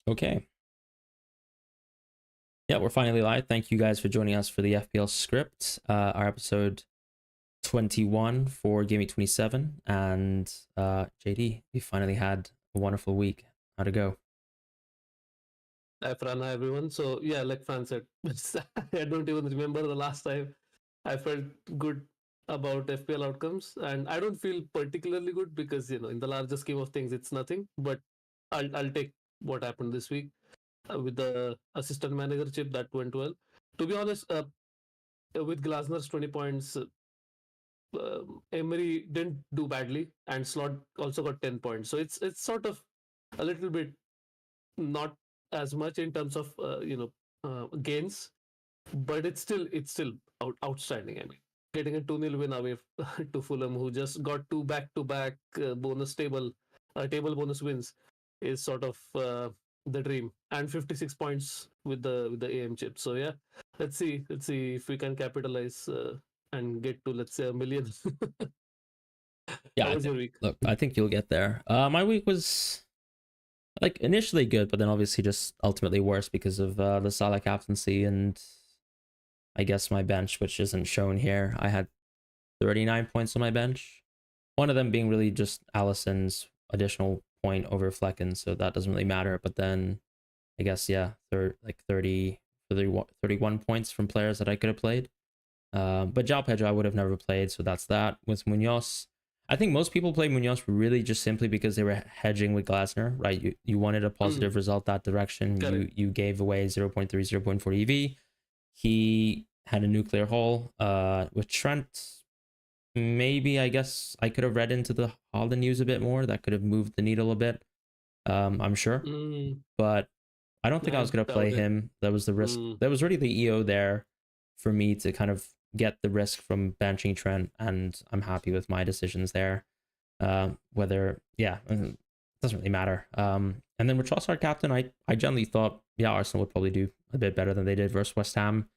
Okay. Yeah, we're finally live. Thank you guys for joining us for the FPL Script, our episode 21 for Gameweek 27. And JD, we finally had a wonderful week. How'd it go? Hi Fran, hi everyone. So yeah, like Fran said, I don't even remember the last time I felt good about FPL outcomes, and I don't feel particularly good because in the larger scheme of things, it's nothing. But I'll take what happened this week with the assistant manager chip that went well. To be honest, with Glasner's 20 points, Emery didn't do badly, and Slot also got 10 points. So it's sort of a little bit not as much in terms of gains, but it's still outstanding. I mean, getting a 2-0 win away to Fulham, who just got two back-to-back bonus table bonus wins, is sort of the dream. And 56 points with the AM chip. So yeah, let's see if we can capitalize and get to, let's say, 1 million. Yeah, How was your week? look, I think you'll get there. My week was like initially good, but then obviously just ultimately worse because of the Salah captaincy and I guess my bench, which isn't shown here. I had 39 points on my bench. One of them being really just Allison's additional point over Flecken, so that doesn't really matter. But then I guess, yeah, 31 points from players that I could have played. But João Pedro I would have never played, so that's that. With Munoz, I think most people play Munoz really just simply because they were hedging with Glasner, right? You wanted a positive result that direction. You gave away 0.3, 0.4 EV. He had a nuclear hole. With Trent, maybe I guess I could have read into the Haaland news a bit more. That could have moved the needle a bit. I'm sure, but I don't think I I was gonna play doubt it. him. That was the risk. There was already the EO there for me to kind of get the risk from benching Trent, and I'm happy with my decisions there. Whether it doesn't really matter. And then with Trossard captain, I generally thought Arsenal would probably do a bit better than they did versus West Ham.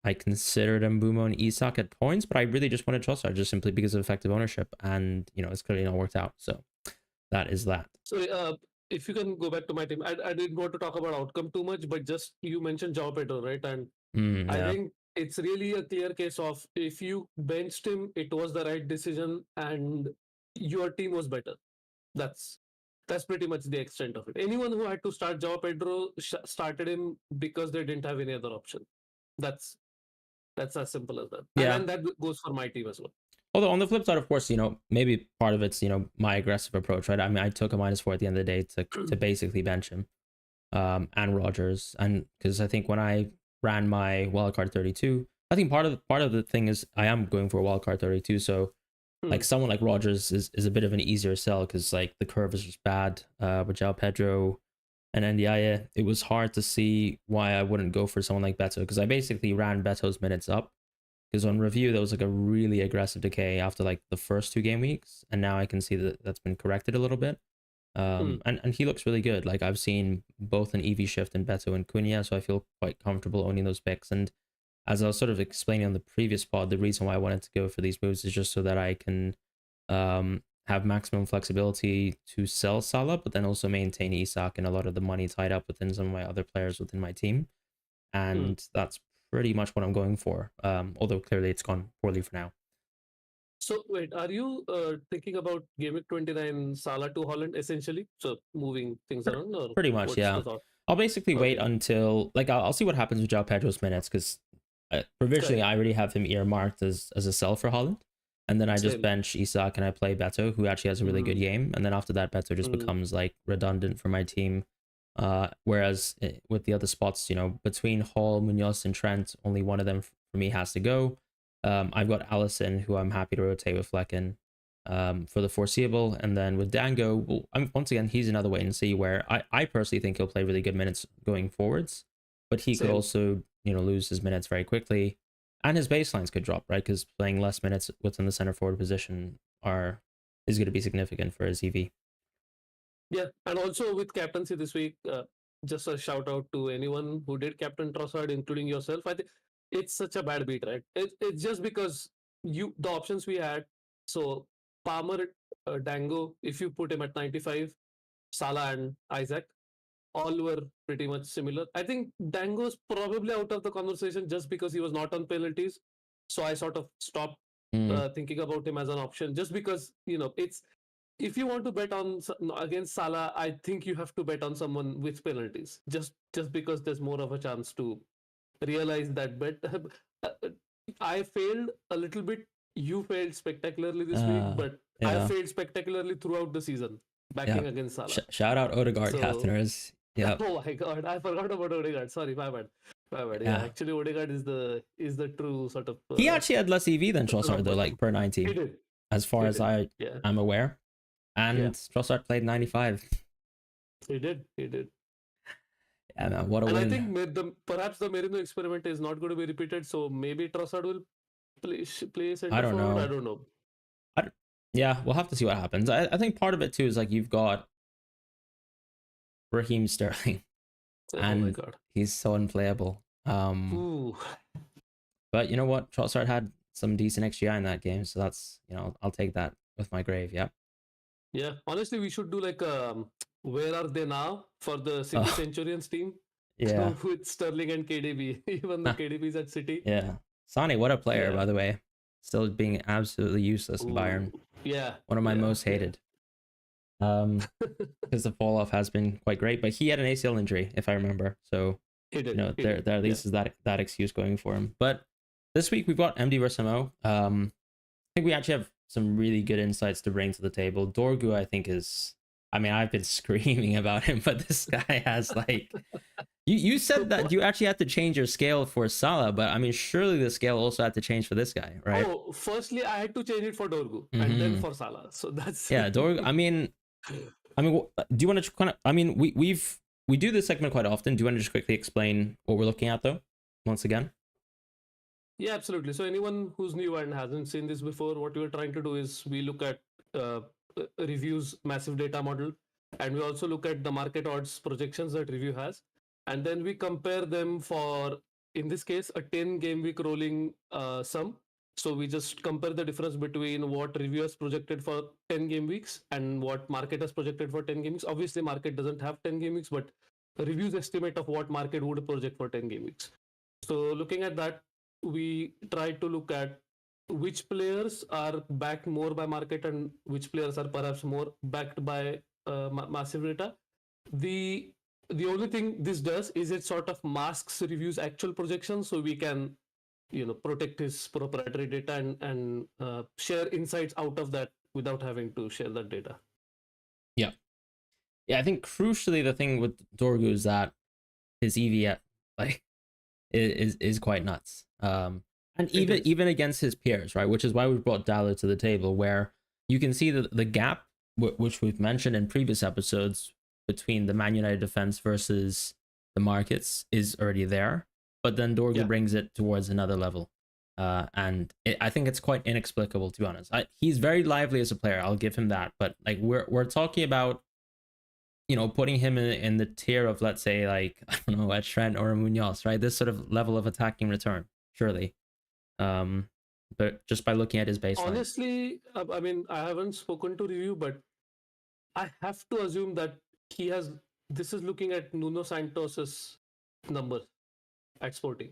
I considered Mbumo and Isak at points, but I really just wanted Trossard just simply because of effective ownership, and it's clearly not worked out. So that is that. Sorry, if you can go back to my team, I didn't want to talk about outcome too much, but just you mentioned João Pedro, right? And I Yeah. think it's really a clear case of if you benched him, it was the right decision, and your team was better. That's that's pretty much the extent of it. Anyone who had to start João Pedro started him because they didn't have any other option. That's that's as simple as that, and Yeah. and that goes for my team as well. Although on the flip side, of course, maybe part of it's my aggressive approach, right? I mean, I took a -4 at the end of the day to basically bench him, and Rogers, and because I think when I ran my wildcard 32, I think part of the thing is I am going for a wildcard 32, so like someone like Rogers is a bit of an easier sell because like the curve is just bad. With João Pedro and Ndiaye, it was hard to see why I wouldn't go for someone like Beto because I basically ran Beto's minutes up because on review there was like a really aggressive decay after like the first 2 game weeks, and now I can see that that's been corrected a little bit. And he looks really good. Like I've seen both an EV shift in Beto and Cunha, so I feel quite comfortable owning those picks. And as I was sort of explaining on the previous pod, the reason why I wanted to go for these moves is just so that I can have maximum flexibility to sell Salah, but then also maintain Isak and a lot of the money tied up within some of my other players within my team. And that's pretty much what I'm going for. Although clearly it's gone poorly for now. So wait, are you thinking about Gameweek 29 Salah to Holland essentially? So moving things around, or Pretty much, what's yeah. the thought? I'll basically wait Okay, until like I'll see what happens with João Pedro's minutes because provisionally correct. I already have him earmarked as a sell for Holland, and then I just Same. bench Isak and I play Beto, who actually has a really good Mm, game, and then after that Beto just mm, becomes like redundant for my team. Whereas with the other spots, between Hall, Munoz, and Trent, only one of them for me has to go. I've got Allison, who I'm happy to rotate with Flecken for the foreseeable. And then with Dango, well, once again, he's another wait and see where I personally think he'll play really good minutes going forwards, but he could same. also, lose his minutes very quickly. And his baselines could drop, right? Because playing less minutes within the center forward position is going to be significant for his EV. Yeah, and also with captaincy this week, just a shout out to anyone who did captain Trossard, including yourself. I think it's such a bad beat, right? It's just because the options we had. So Palmer, Dango, if you put him at 95, Salah and Isaac. all were pretty much similar. I think Dango's probably out of the conversation just because he was not on penalties. So I sort of stopped thinking about him as an option, just because it's, if you want to bet on against Salah, I think you have to bet on someone with penalties, just because there's more of a chance to realize that bet. I failed a little bit. You failed spectacularly this week, but I Yeah. failed spectacularly throughout the season, backing against Salah. Shout out Odegaard, So- captainers. Yeah. Oh my god, I forgot about Odegaard. Sorry, my bad. My bad. Yeah, Yeah. actually, Odegaard is the true sort of. He actually had less EV than Trossard though, like per He 90, did. as far He as did. I Yeah, am aware. And Yeah. Trossard played 95. he did. He did. Yeah, man, what a And win. I think perhaps the Merino experiment is not going to be repeated. So maybe Trossard will play center I don't forward. know. I don't know. Yeah, we'll have to see what happens. I think part of it too is like you've got Raheem Sterling. Oh my And god. he's so unplayable. Ooh. But you know what? Trossard had some decent XGI in that game, so that's, I'll take that with my grave. Yeah. Yeah. Honestly, we should do like where are they now for the City Oh. Centurions team? Yeah. With Sterling and KDB. Even the KDBs at City. Yeah. Sane, what a player, Yeah. by the way. Still being absolutely useless in Bayern. Ooh. Yeah. One of my Yeah, most yeah. hated. Because the fall off has been quite great, but he had an ACL injury, if I remember. So He did. he there did. at least is that excuse going for him. But this week we've got MD versus MO. I think we actually have some really good insights to bring to the table. Dorgu, I think, is, I mean, I've been screaming about him, but this guy has like, you said that you actually had to change your scale for Salah, but I mean, surely the scale also had to change for this guy, right? Oh, firstly, I had to change it for Dorgu and then for Salah. So that's Yeah, Dorgu. I mean, do you want to kind of? I mean, we do this segment quite often. Do you want to just quickly explain what we're looking at, though? Once again. Yeah, absolutely. So anyone who's new and hasn't seen this before, what we're trying to do is we look at reviews massive data model, and we also look at the market odds projections that review has, and then we compare them for, in this case, a 10 game week rolling sum. So we just compare the difference between what review has projected for 10 game weeks and what market has projected for 10 game weeks. Obviously, market doesn't have 10 game weeks, but reviews estimate of what market would project for 10 game weeks. So looking at that, we try to look at which players are backed more by market and which players are perhaps more backed by massive data. The only thing this does is it sort of masks reviews actual projections, so we can protect his proprietary data and share insights out of that without having to share that data. Yeah, I think crucially the thing with Dorgu is that his EV like is quite nuts. And even against his peers, right? Which is why we brought Dallo to the table, where you can see the gap, which we've mentioned in previous episodes, between the Man United defense versus the markets is already there. But then Dorgu brings it towards another level. And I think it's quite inexplicable, to be honest. He's very lively as a player, I'll give him that. But like we're talking about, putting him in the tier of, let's say, like, I don't know, a Trent or a Munoz, right? This sort of level of attacking return, surely. But just by looking at his baseline. Honestly, I mean, I haven't spoken to review, but I have to assume that this is looking at Nuno Santos's number at Sporting,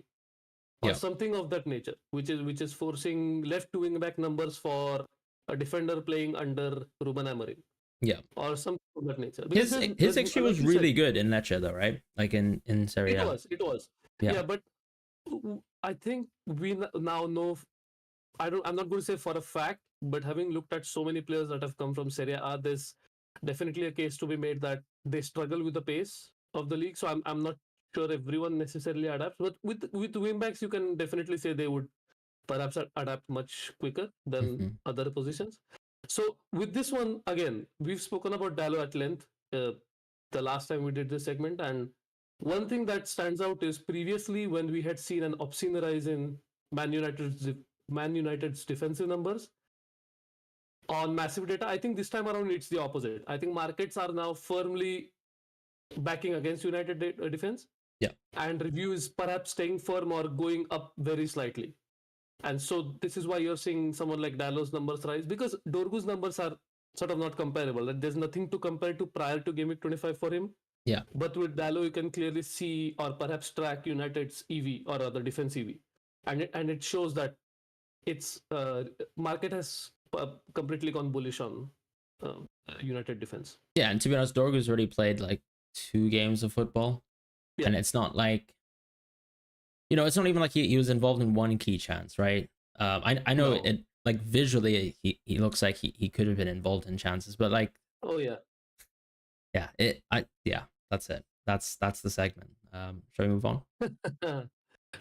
or something of that nature, which is forcing left wing back numbers for a defender playing under Ruben Amorim. Yeah, or something of that nature. His XG was really good in Lecce, though, right? Like in Serie A. It was. Yeah, but I think we now know. I'm not going to say for a fact, but having looked at so many players that have come from Serie A, there's definitely a case to be made that they struggle with the pace of the league. So I'm not sure everyone necessarily adapts, but with wingbacks, you can definitely say they would perhaps adapt much quicker than other positions. So with this one, again, we've spoken about Dallo at length the last time we did this segment, and one thing that stands out is previously when we had seen an obscene rise in Man United's defensive numbers on massive data, I think this time around it's the opposite. I think markets are now firmly backing against United defense. Yeah. And review is perhaps staying firm or going up very slightly. And so this is why you're seeing someone like Dallo's numbers rise, because Dorgu's numbers are sort of not comparable. There's nothing to compare to prior to Gameweek 25 for him. Yeah. But with Dallo, you can clearly see or perhaps track United's EV or other defense EV, and it shows that its market has completely gone bullish on United defense. Yeah, and to be honest, Dorgu's already played like 2 games of football, Yeah. and it's not like, you know, it's not even like he was involved in one key chance, right? I know No. it, like visually he looks like he could have been involved in chances, but like, Oh yeah. Yeah, that's it. That's the segment. Shall we move on?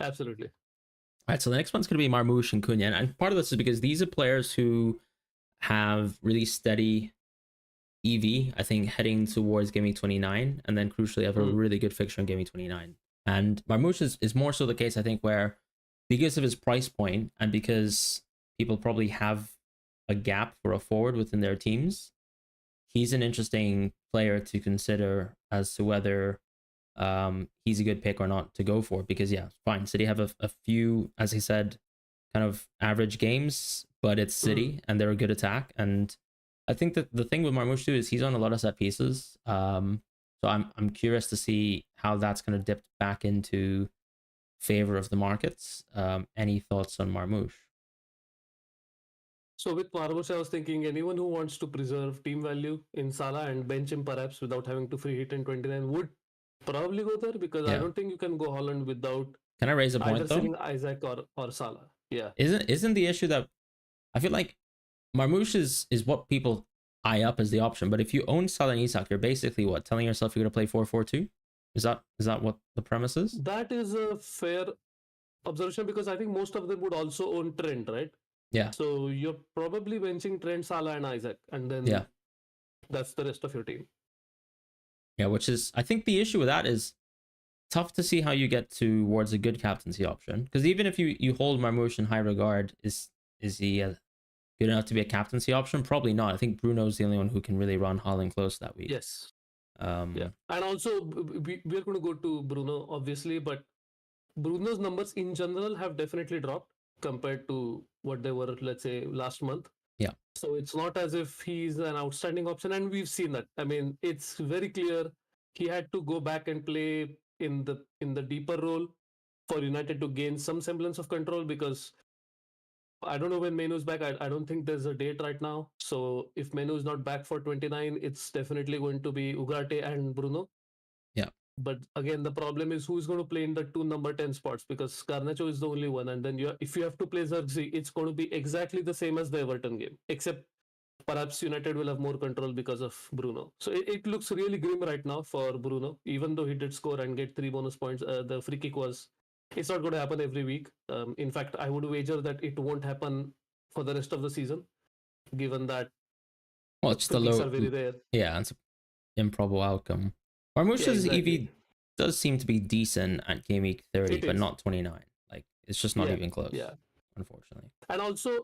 Absolutely. All right, so the next one's going to be Marmoush and Cunha, and part of this is because these are players who have really steady EV, I think, heading towards Gameweek 29, and then crucially have a really good fixture on Gameweek 29. And Marmoush is more so the case, I think, where because of his price point and because people probably have a gap for a forward within their teams, he's an interesting player to consider as to whether he's a good pick or not to go for. Because yeah, fine, City have a few, as he said, kind of average games, but it's City and they're a good attack. And I think that the thing with Marmoush too is he's on a lot of set pieces. So I'm curious to see how that's going to dip back into favor of the markets. Any thoughts on Marmoush? So with Marmoush, I was thinking anyone who wants to preserve team value in Salah and bench him perhaps without having to free hit in 29 would probably go there, because I don't think you can go Holland without Can I raise a point either though? selling Isaac or Salah. Yeah. Isn't the issue that I feel like Marmoush is what people eye up as the option, but if you own Salah and Isak, you're basically what, telling yourself you're going to play 4-4-2? Is that what the premise is? That is a fair observation, because I think most of them would also own Trent, right? Yeah. So you're probably benching Trent, Salah, and Isaac, and then that's the rest of your team. Yeah, which is, I think the issue with that is tough to see how you get towards a good captaincy option. Because even if you hold Marmoush in high regard, is he good enough to be a captaincy option? Probably not. I think Bruno's the only one who can really run Haaland close that week. Yes. Yeah. And also, we're going to go to Bruno, obviously, but Bruno's numbers in general have definitely dropped compared to what they were, let's say, last month. Yeah. So it's not as if he's an outstanding option, and we've seen that. I mean, it's very clear he had to go back and play in the deeper role for United to gain some semblance of control, because I don't know when Menu's back. I don't think there's a date right now. So if Menu is not back for 29, it's definitely going to be Ugarte and Bruno. Yeah. But again, the problem is who's going to play in the 2 number 10 spots, because Garnacho is the only one. And then if you have to play Xerxes, it's going to be exactly the same as the Everton game, except perhaps United will have more control because of Bruno. So it looks really grim right now for Bruno, even though he did score and get 3 bonus points. The free kick was, it's not going to happen every week. In fact, I would wager that it won't happen for the rest of the season, given that it's the low. Are very rare. Yeah, it's an improbable outcome. Marmoush's EV does seem to be decent at game week 30, but not 29. Like, it's just not even close. Yeah. Unfortunately. And also,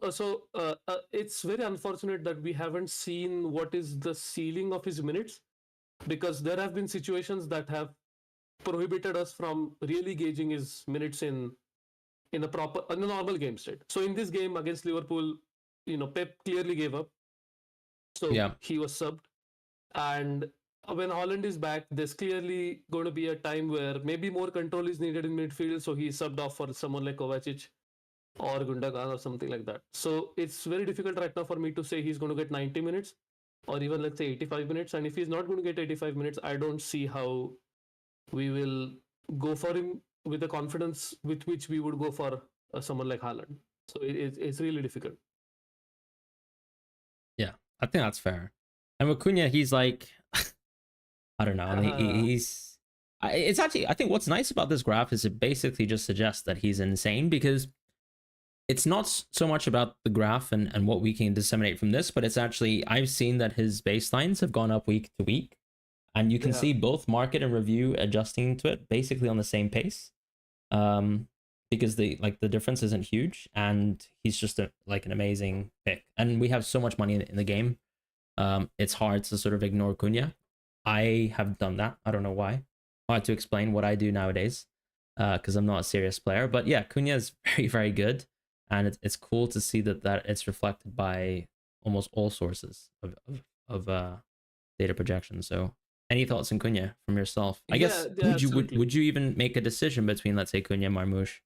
it's very unfortunate that we haven't seen what is the ceiling of his minutes, because there have been situations that have prohibited us from really gauging his minutes in a normal game state. So in this game against Liverpool, Pep clearly gave up. So he was subbed. And when Haaland is back, there's clearly going to be a time where maybe more control is needed in midfield. So he subbed off for someone like Kovacic or Gundogan or something like that. So it's very difficult right now for me to say he's going to get 90 minutes or even, let's say, 85 minutes. And if he's not going to get 85 minutes, I don't see how we will go for him with the confidence with which we would go for someone like Haaland. So it's really difficult. Yeah, I think that's fair. And with Cunha, he's like, I don't know. It's actually, I think what's nice about this graph is it basically just suggests that he's insane, because it's not so much about the graph and what we can disseminate from this, but it's actually, I've seen that his baselines have gone up week to week, and you can see both market and review adjusting to it basically on the same pace, because the difference isn't huge, and he's just an amazing pick. And we have so much money in the game. It's hard to sort of ignore Cunha. I have done that. I don't know why. Hard to explain what I do nowadays, because I'm not a serious player. But yeah, Cunha is very, very good, and it's cool to see that it's reflected by almost all sources of data projection. So Any thoughts on Cunha from yourself? I guess Yeah, absolutely. would you even make a decision between, let's say, Cunha and Marmoush,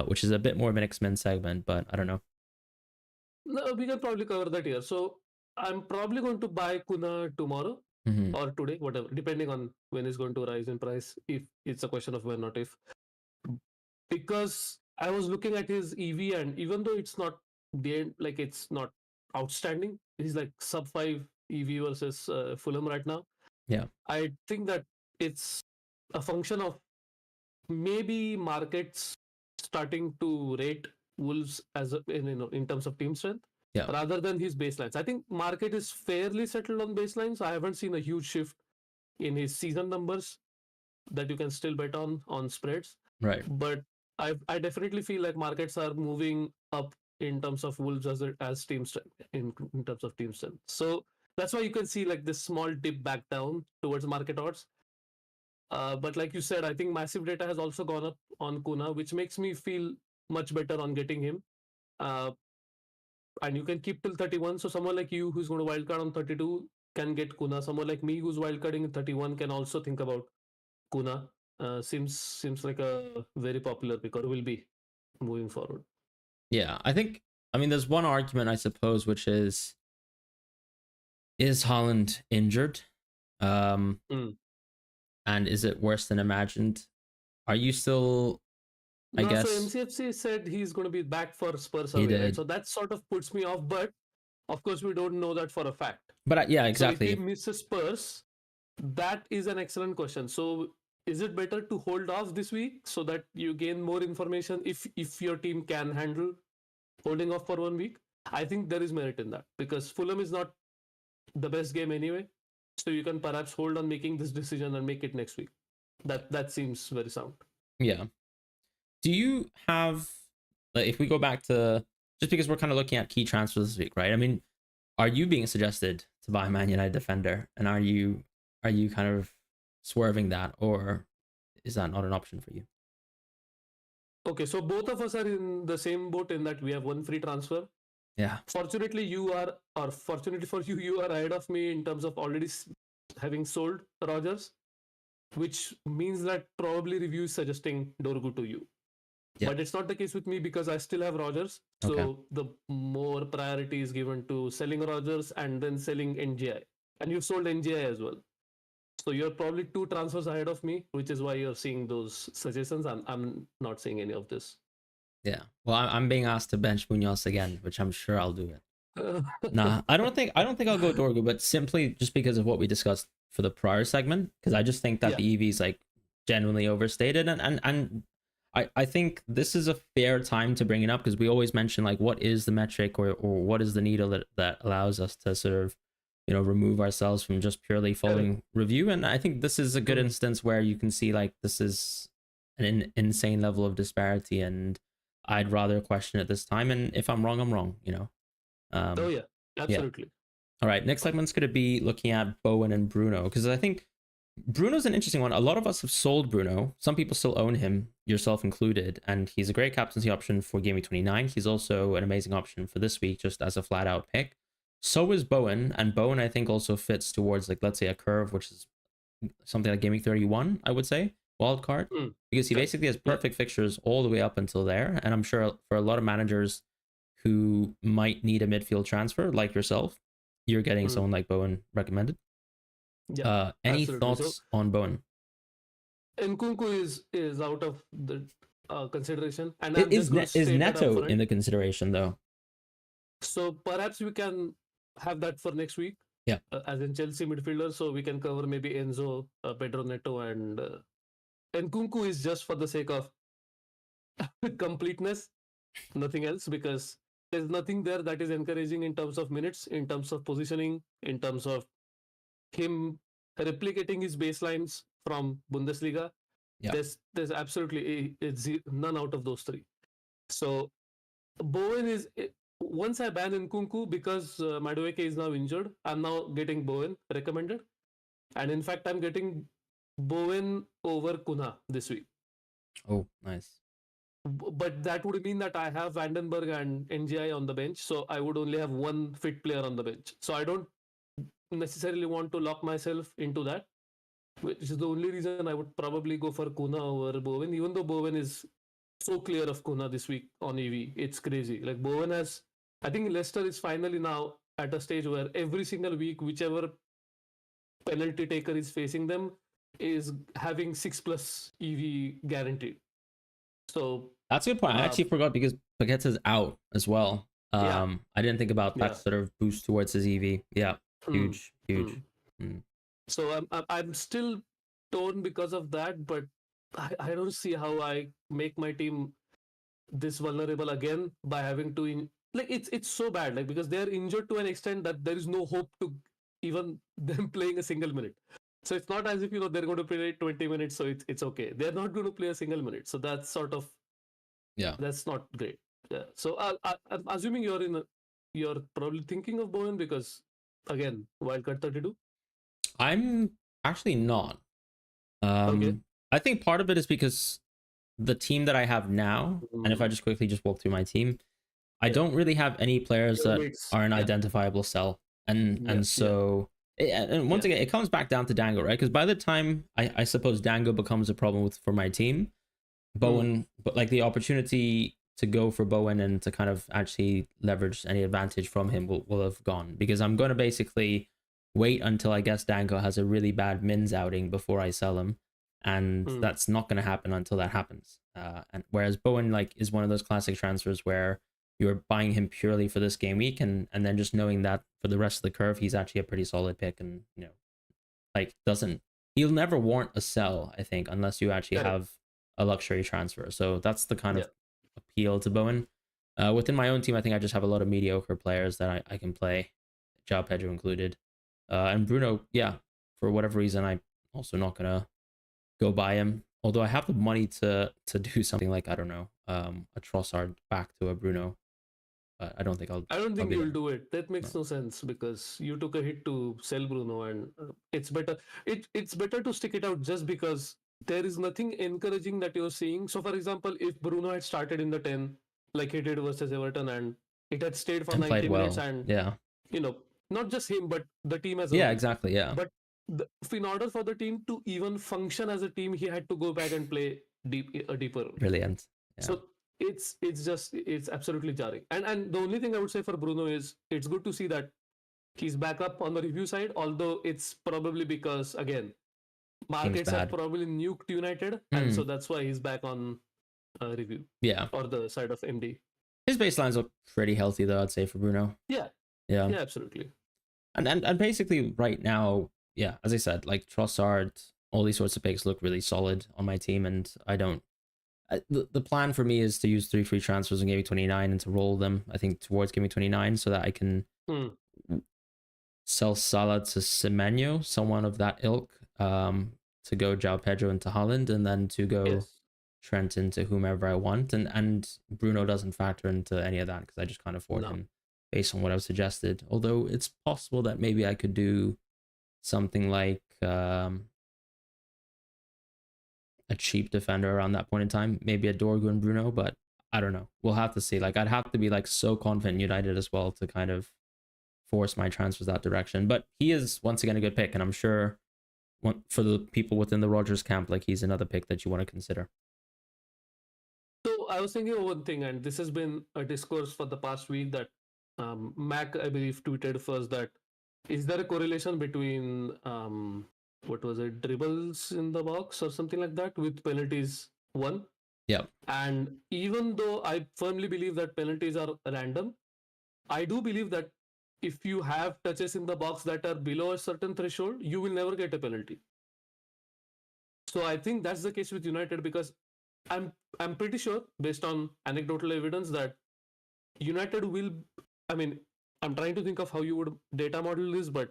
which is a bit more of an X-Men segment, but I don't know. No, we can probably cover that here. So I'm probably going to buy Kuna tomorrow Mm-hmm. or today, whatever, depending on when it's going to rise in price. If it's a question of when, not if, because I was looking at his EV, and even though it's not the end, like it's not outstanding, he's like sub 5 EV versus Fulham right now. Yeah. I think that it's a function of maybe markets starting to rate Wolves as in terms of team strength, Yeah. rather than his baselines. I think market is fairly settled on baselines. I haven't seen a huge shift in his season numbers that you can still bet on spreads. Right. But I definitely feel like markets are moving up in terms of Wolves as team strength in terms of team strength. So that's why you can see like this small dip back down towards market odds. But like you said, I think massive data has also gone up on Kuna, which makes me feel much better on getting him. Uh, and you can keep till 31. So someone like you who's going to wildcard on 32 can get Kuna. Someone like me who's wildcarding in 31 can also think about Kuna. Seems like a very popular pick, or will be moving forward. Yeah, I mean, there's one argument, I suppose, which is Haaland injured? Mm. And is it worse than imagined? Are you still, I No, so guess MCFC said he's going to be back for Spurs he away, right? did. So that sort of puts me off, but of course we don't know that for a fact. But yeah, So if he exactly. misses Spurs, that is an excellent question. So is it better to hold off this week so that you gain more information if your team can handle holding off for 1 week? I think there is merit in that because Fulham is not the best game anyway. So you can perhaps hold on making this decision and make it next week. That seems very sound. Yeah. Do you have, like, if we go back to, just because we're kind of looking at key transfers this week, right? I mean, are you being suggested to buy a Man United defender, and are you kind of swerving that, or is that not an option for you? Okay, so both of us are in the same boat in that we have one free transfer. Yeah. Fortunately, fortunately for you, you are ahead of me in terms of already having sold Rogers, which means that probably review is suggesting Dorgu to you. Yeah. But it's not the case with me because I still have Rogers. So Okay. the more priority is given to selling Rogers and then selling NGI. And you've sold NGI as well. So you're probably 2 transfers ahead of me, which is why you're seeing those suggestions. I'm not seeing any of this. Yeah. Well, I'm being asked to bench Munoz again, which I'm sure I'll do it. Nah, I don't think I'll go Dorgu, but simply just because of what we discussed for the prior segment, because I just think that the EV is like genuinely overstated, and I think this is a fair time to bring it up because we always mention like what is the metric or what is the needle that allows us to sort of, you know, remove ourselves from just purely following review. And I think this is a good instance where you can see like this is an insane level of disparity, and I'd rather question it this time. And if I'm wrong, I'm wrong, you know. Oh yeah, absolutely. Yeah. All right, next segment's going to be looking at Bowen and Bruno, because I think Bruno's an interesting one. A lot of us have sold Bruno. Some people still own him, yourself included, and he's a great captaincy option for Gameweek 29. He's also an amazing option for this week, just as a flat out pick. So is Bowen, and Bowen I think also fits towards, like, let's say a curve, which is something like Gameweek 31, I would say, wild card, because he basically has perfect fixtures all the way up until there. And I'm sure for a lot of managers who might need a midfield transfer, like yourself, you're getting someone like Bowen recommended. Yeah. Any thoughts on Bowen? Nkunku is out of the consideration, and is Neto in the consideration though? So perhaps we can have that for next week. Yeah, as in Chelsea midfielder, so we can cover maybe Enzo, Pedro Neto, and Nkunku is just for the sake of completeness, nothing else, because there's nothing there that is encouraging in terms of minutes, in terms of positioning, in terms of him replicating his baselines from Bundesliga. Yeah. There's absolutely none out of those three. So Bowen is, once I ban Nkunku because Madueke is now injured, I'm now getting Bowen recommended, and in fact I'm getting Bowen over Cunha this week. Oh, nice. But that would mean that I have Vandenberg and NGI on the bench, so I would only have one fit player on the bench. So I don't necessarily want to lock myself into that. which is the only reason I would probably go for Cunha over Bowen, even though Bowen is so clear of Cunha this week on EV. It's crazy. Like Bowen has, I think Leicester is finally now at a stage where every single week, whichever penalty taker is facing them is having 6+ EV guaranteed. So That's a good point. I actually forgot because Paqueta is out as well. yeah, I didn't think about that yeah. sort of boost towards his EV. Yeah, Mm, huge, huge. mm. Mm. So I'm still torn because of that, but I don't see how I make my team this vulnerable again by having to like it's so bad, like because they're injured to an extent that there is no hope to even them playing a single minute. So it's not as if they're going to play 20 minutes, so it's okay. They're not going to play a single minute, so that's sort of Yeah, that's not great. Yeah. So I'm assuming you're probably thinking of Bowen because again wildcard 32. I'm actually not. Okay. I think part of it is because the team that I have now, and if I Mm, just quickly just walk through my team, I yeah. don't really have any players Your that mates. are an Yeah. identifiable sell, and Yeah. and Yeah. so and once Yeah. again, it comes back down to Dango, right? Because by the time I suppose Dango becomes a problem for my team, Mm, Bowen, but like the opportunity to go for Bowen and to kind of actually leverage any advantage from him will have gone, because I'm going to basically wait until I guess Danko has a really bad Mins outing before I sell him, and mm, that's not going to happen until that happens. And whereas Bowen like is one of those classic transfers where you're buying him purely for this game week, and then just knowing that for the rest of the curve he's actually a pretty solid pick, and like doesn't he'll never warrant a sell, I think, unless you actually correct. have a luxury transfer. So that's the kind Yeah. of appeal to Bowen. Within my own team, I think I just have a lot of mediocre players that I can play, João Pedro included. And Bruno, yeah, for whatever reason, I'm also not gonna go buy him. Although I have the money to do something like, I don't know, a Trossard back to a Bruno, but I don't think I don't I'll think be you'll there. do it. That No. makes no sense because you took a hit to sell Bruno, and it's better. It's better to stick it out just because there is nothing encouraging that you're seeing. So, for example, if Bruno had started in the 10 like he did versus Everton, and it had stayed for And played 90 minutes, well. and Yeah. you know, not just him but the team as a Yeah, whole. exactly. Yeah. But in order for the team to even function as a team, he had to go back and play a deeper role. Brilliant. Yeah. So it's absolutely jarring. And the only thing I would say for Bruno is it's good to see that he's back up on the review side, although it's probably because again Team's markets have bad. probably nuked United, and so Mm, that's why he's back on review yeah. or the side of MD. His baselines look pretty healthy though, I'd say, for Bruno. Yeah, Yeah. yeah, absolutely. And basically right now, yeah, as I said, like Trossard, all these sorts of picks look really solid on my team, and I don't the plan for me is to use 3 free transfers in Game 29 and to roll them, I think, towards Game 29 so that I can Hmm. sell Salah to Semenyo, someone of that ilk, to go João Pedro into Holland, and then to go Yes. Trent into whomever I want. And Bruno doesn't factor into any of that because I just can't afford No. him based on what I've suggested. Although it's possible that maybe I could do something like a cheap defender around that point in time, maybe a Dorgu and Bruno, but I don't know. We'll have to see. Like I'd have to be like so confident in United as well to kind of force my transfers that direction. But he is once again a good pick, and I'm sure for the people within the Rogers camp, like he's another pick that you want to consider. So I was thinking of one thing, and this has been a discourse for the past week that Mac, I believe, tweeted first that is there a correlation between what was it, dribbles in the box or something like that with penalties won? Yeah. And even though I firmly believe that penalties are random, I do believe that if you have touches in the box that are below a certain threshold, you will never get a penalty. So I think that's the case with United because I'm I'm pretty sure based on anecdotal evidence that United will. I mean, I'm trying to think of how you would data model this, but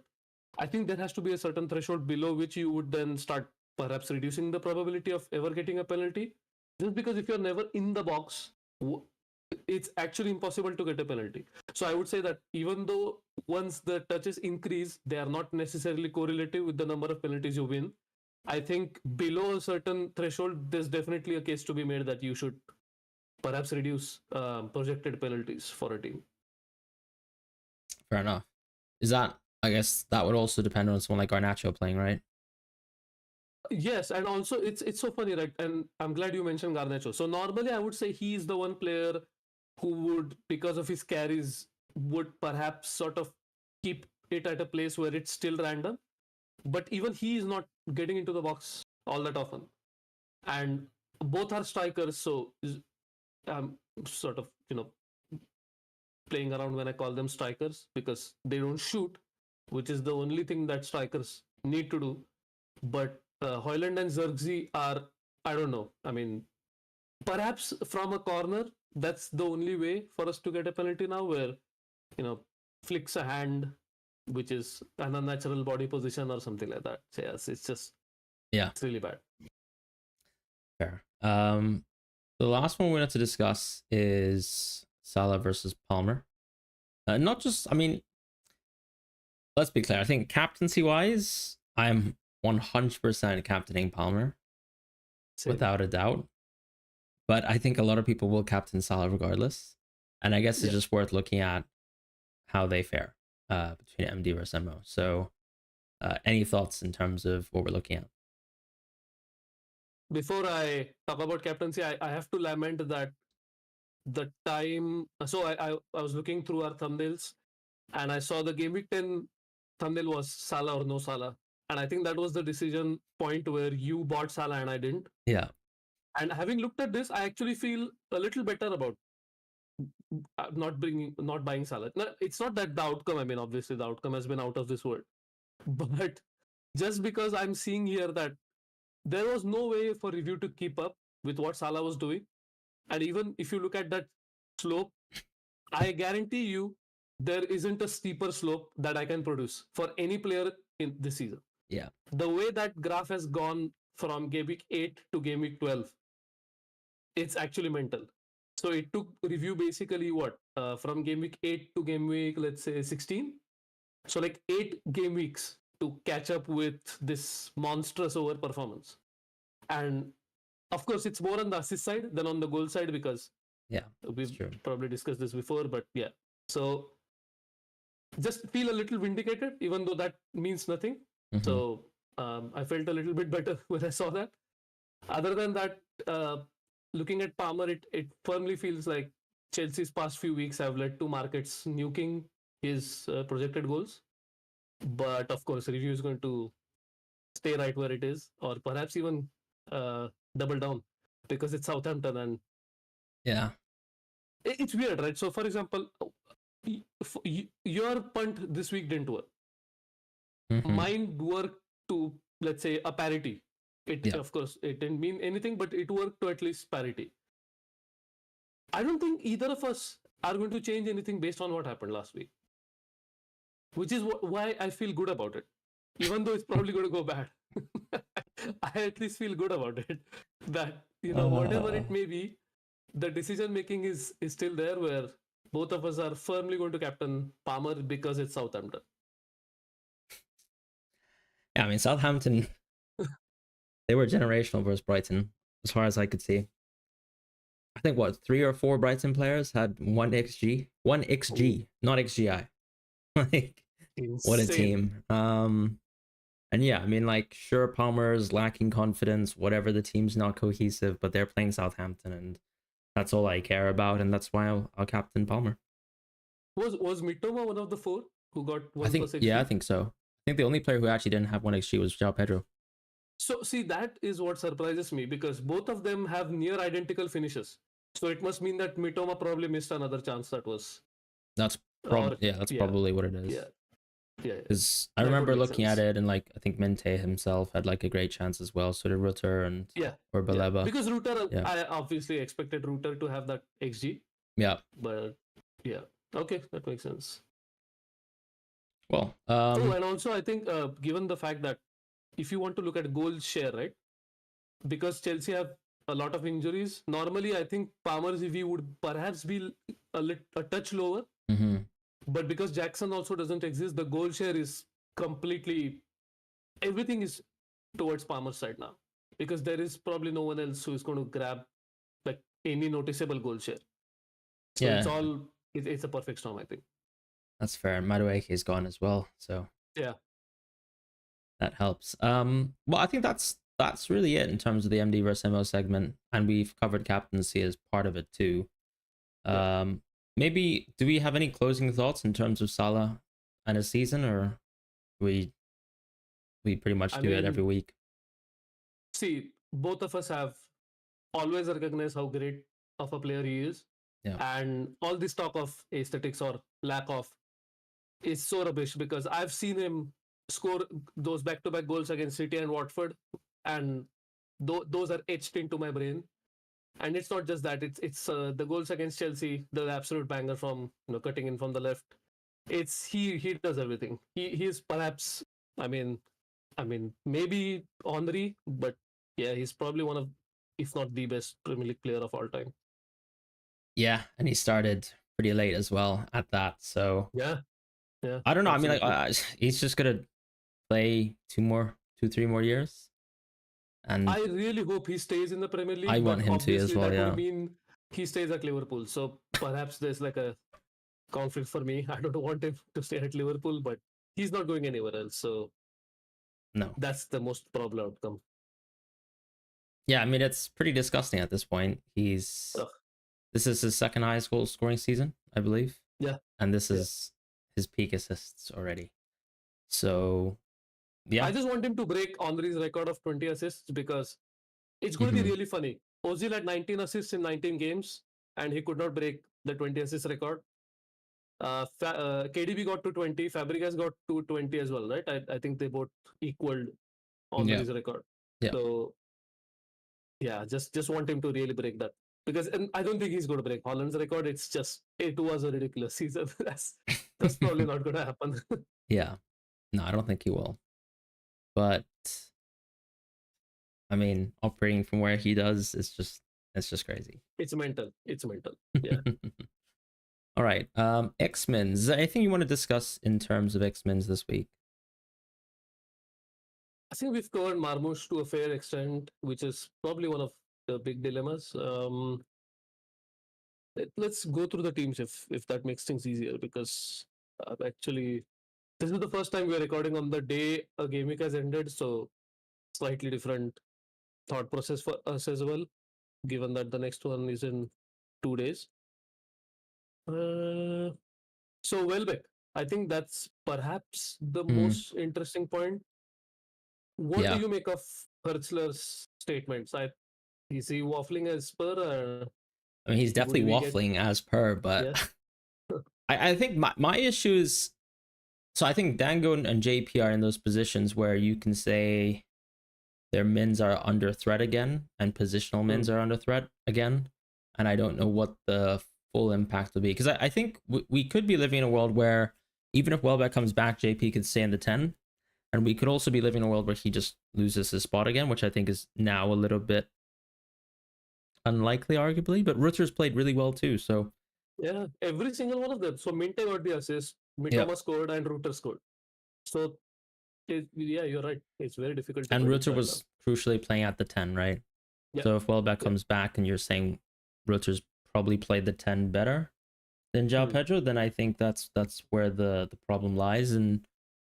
I think there has to be a certain threshold below which you would then start perhaps reducing the probability of ever getting a penalty. Just because if you're never in the box, it's actually impossible to get a penalty. So I would say that even though once the touches increase, they are not necessarily correlative with the number of penalties you win. I think below a certain threshold, there's definitely a case to be made that you should perhaps reduce projected penalties for a team. Fair enough. Is that, I guess that would also depend on someone like Garnacho playing, right? Yes, and also it's so funny, right? And I'm glad you mentioned Garnacho. So normally I would say he is the one player who would, because of his carries, would perhaps sort of keep it at a place where it's still random. But even he is not getting into the box all that often. And both are strikers, so I'm sort of, playing around when I call them strikers because they don't shoot, which is the only thing that strikers need to do. But Hoyland and Zirkzee are, I don't know. I mean, perhaps from a corner, that's the only way for us to get a penalty now, where, flicks a hand, which is an unnatural body position or something like that. So yes, it's really bad. Fair. The last one we wanted to discuss is Salah versus Palmer. Not just, I mean, let's be clear. I think captaincy wise, I'm 100% captaining Palmer. Same. Without a doubt. But I think a lot of people will captain Salah regardless. And I guess it's just worth looking at how they fare between MD versus MO. So any thoughts in terms of what we're looking at? Before I talk about captaincy, I have to lament that the time. So I was looking through our thumbnails and I saw the Gameweek 10 thumbnail was Salah or no Salah. And I think that was the decision point where you bought Salah and I didn't. Yeah. And having looked at this, I actually feel a little better about not buying Salah. No, it's not that the outcome, I mean, obviously the outcome has been out of this world. But just because I'm seeing here that there was no way for review to keep up with what Salah was doing. And even if you look at that slope, I guarantee you there isn't a steeper slope that I can produce for any player in this season. Yeah. The way that graph has gone from Game Week 8 to Game Week 12, it's actually mental. So it took review basically from Game Week 8 to Game Week, let's say 16. So like 8 game weeks to catch up with this monstrous over performance. And of course, it's more on the assist side than on the goal side because we've probably discussed this before, but yeah. So just feel a little vindicated, even though that means nothing. Mm-hmm. So I felt a little bit better when I saw that. Other than that, looking at Palmer, it firmly feels like Chelsea's past few weeks have led to markets nuking his projected goals. But of course, review is going to stay right where it is, or perhaps even double down because it's Southampton and it's weird, right? So for example, your punt this week didn't work. Mm-hmm. Mine worked to, let's say, a parity. Of course, it didn't mean anything, but it worked to at least parity. I don't think either of us are going to change anything based on what happened last week, which is why I feel good about it, even though it's probably going to go bad. I at least feel good about it, that whatever it may be, the decision making is still there, where both of us are firmly going to captain Palmer because it's Southampton. Yeah, I mean, Southampton, they were generational versus Brighton, as far as I could see. I think 3 or 4 Brighton players had 1 XG, not XGI. Like, insane. What a team. And yeah, I mean, like, sure, Palmer's lacking confidence, whatever, the team's not cohesive, but they're playing Southampton, and that's all I care about, and that's why I'll captain Palmer. Was Mitoma one of the 4 who got 1 I think, plus XG? Yeah, I think so. I think the only player who actually didn't have 1 XG was João Pedro. So, see, that is what surprises me, because both of them have near identical finishes. So it must mean that Mitoma probably missed another chance that was... That's probably what it is. Yeah. Because I remember looking at it, and like, I think Mente himself had like a great chance as well. So did Rutter and or Baleba. Yeah. Because Rutter, I obviously expected Rutter to have that XG. Yeah. But yeah, okay, that makes sense. Well, and also I think given the fact that if you want to look at goal share, right? Because Chelsea have a lot of injuries. Normally, I think Palmer's EV would perhaps be a touch lower. Mm-hmm. But because Jackson also doesn't exist, the goal share is completely... Everything is towards Palmer's side now. Because there is probably no one else who is going to grab like any noticeable goal share. So it's a perfect storm, I think. That's fair. Madueke is gone as well, so yeah, that helps. Well, I think that's that's really it in terms of the MD versus MO segment, and we've covered captaincy as part of it too. Yeah. Maybe do we have any closing thoughts in terms of Salah and his season, or we pretty much I do it every mean, week? see, both of us have always recognized how great of a player he is. Yeah. And all this talk of aesthetics or lack of is so rubbish because I've seen him score those back-to-back goals against City and Watford, and those are etched into my brain. And it's not just that; it's the goals against Chelsea, the absolute banger from cutting in from the left. It's he does everything. He's perhaps maybe Henry, but yeah, he's probably one of, if not the best Premier League player of all time. Yeah, and he started pretty late as well at that. So Yeah, yeah, I don't know. I mean, absolutely. he's just gonna play 3 more years, and I really hope he stays in the Premier I League, want but him to as obviously well. that Yeah. would mean he stays at Liverpool. So perhaps there's like a conflict for me. I don't want him to stay at Liverpool, but he's not going anywhere else. So No. that's the most probable outcome. Yeah, I mean it's pretty disgusting at this point. Ugh. This is his second highest goal scoring season, I believe, Yeah, and this yeah. is his peak assists already. So yeah. I just want him to break Henry's record of 20 assists because it's going to be really funny. Ozil had 19 assists in 19 games, and he could not break the 20 assist record. KDB got to 20, Fabregas got to 20 as well, right? I think they both equaled Yeah. Henry's record. Yeah. So yeah, just want him to really break that because and I don't think he's going to break Holland's record. It was a ridiculous season. That's probably not going to happen. Yeah. No, I don't think he will. But I mean, operating from where he does, it's just crazy. It's mental. It's mental. Yeah. All right. Xmins. Is there anything you want to discuss in terms of Xmins this week? I think we've covered Marmoush to a fair extent, which is probably one of the big dilemmas. Let's go through the teams if that makes things easier because actually this is the first time we're recording on the day a game week has ended, so slightly different thought process for us as well, given that the next one is in 2 days. So Welbeck, I think that's perhaps the most interesting point. What do Yeah. you make of Hertzler's statements? Is he waffling as per? I mean, he's Would definitely we get waffling as per, yeah? but I think my issue is, so I think Dango and JP are in those positions where you can say their mins are under threat again and positional mins are under threat again. And I don't know what the full impact will be. Because I think we could be living in a world where even if Welbeck comes back, JP could stay in the 10. And we could also be living in a world where he just loses his spot again, which I think is now a little bit unlikely, arguably. But Rutter's played really well too. So Yeah, every single one of them. So Minte got the assist, Mitoma scored, and Rutter scored. So yeah, you're right. It's very difficult to and predict Rutter right was crucially playing at the 10, right? Yeah. So if Welbeck comes back and you're saying Rutter's probably played the 10 better than João Pedro, then I think that's where the problem lies. And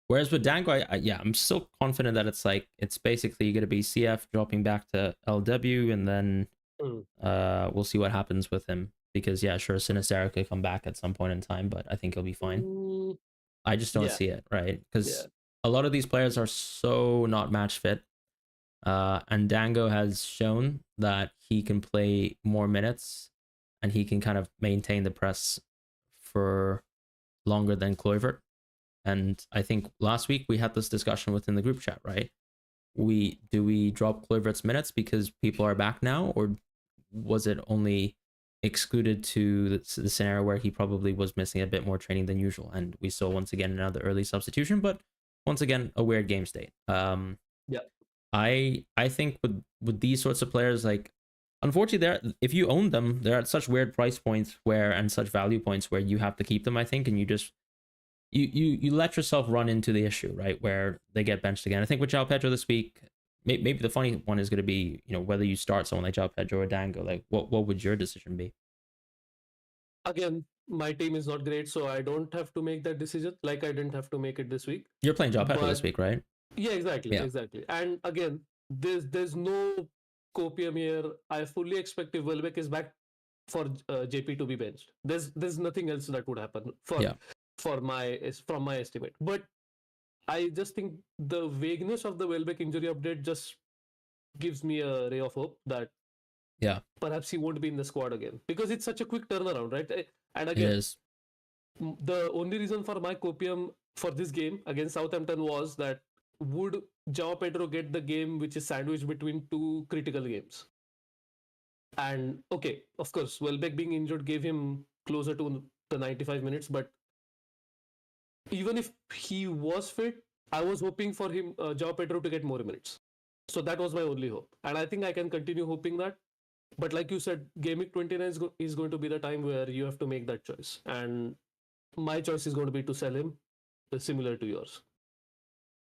whereas with Dango, I'm still confident that it's basically going to be CF dropping back to LW, and then we'll see what happens with him. Because yeah, sure, Sinistera could come back at some point in time, but I think he'll be fine. I just don't see it, right? Because a lot of these players are so not match fit. And Dango has shown that he can play more minutes and he can kind of maintain the press for longer than Kluivert. And I think last week we had this discussion within the group chat, right? Do we drop Kluivert's minutes because people are back now, or was it only excluded to the scenario where he probably was missing a bit more training than usual? And we saw once again another early substitution, but once again a weird game state. I think with these sorts of players, like, unfortunately, if you own them, they're at such weird price points and such value points where you have to keep them, I think, and you just you let yourself run into the issue, right, where they get benched again. I think with João Pedro this week, maybe the funny one is going to be, whether you start someone like João Pedro or Dango. Like, what would your decision be? Again, my team is not great, so I don't have to make that decision. Like I didn't have to make it this week. You're playing João Pedro this week, right? Yeah, exactly. And again, there's no copium here. I fully expect if Welbeck is back for JP to be benched. There's nothing else that would happen Yeah. from my estimate. But I just think the vagueness of the Welbeck injury update just gives me a ray of hope that Yeah, perhaps he won't be in the squad again, because it's such a quick turnaround, right? And it again, is. the only reason for my copium for this game against Southampton was that would João Pedro get the game which is sandwiched between two critical games? And okay, of course, Welbeck being injured gave him closer to the 95 minutes, but even if he was fit, I was hoping for him, João Pedro, to get more minutes. So that was my only hope, and I think I can continue hoping that. But like you said, Gameweek 29 is going to be the time where you have to make that choice, and my choice is going to be to sell him, similar to yours.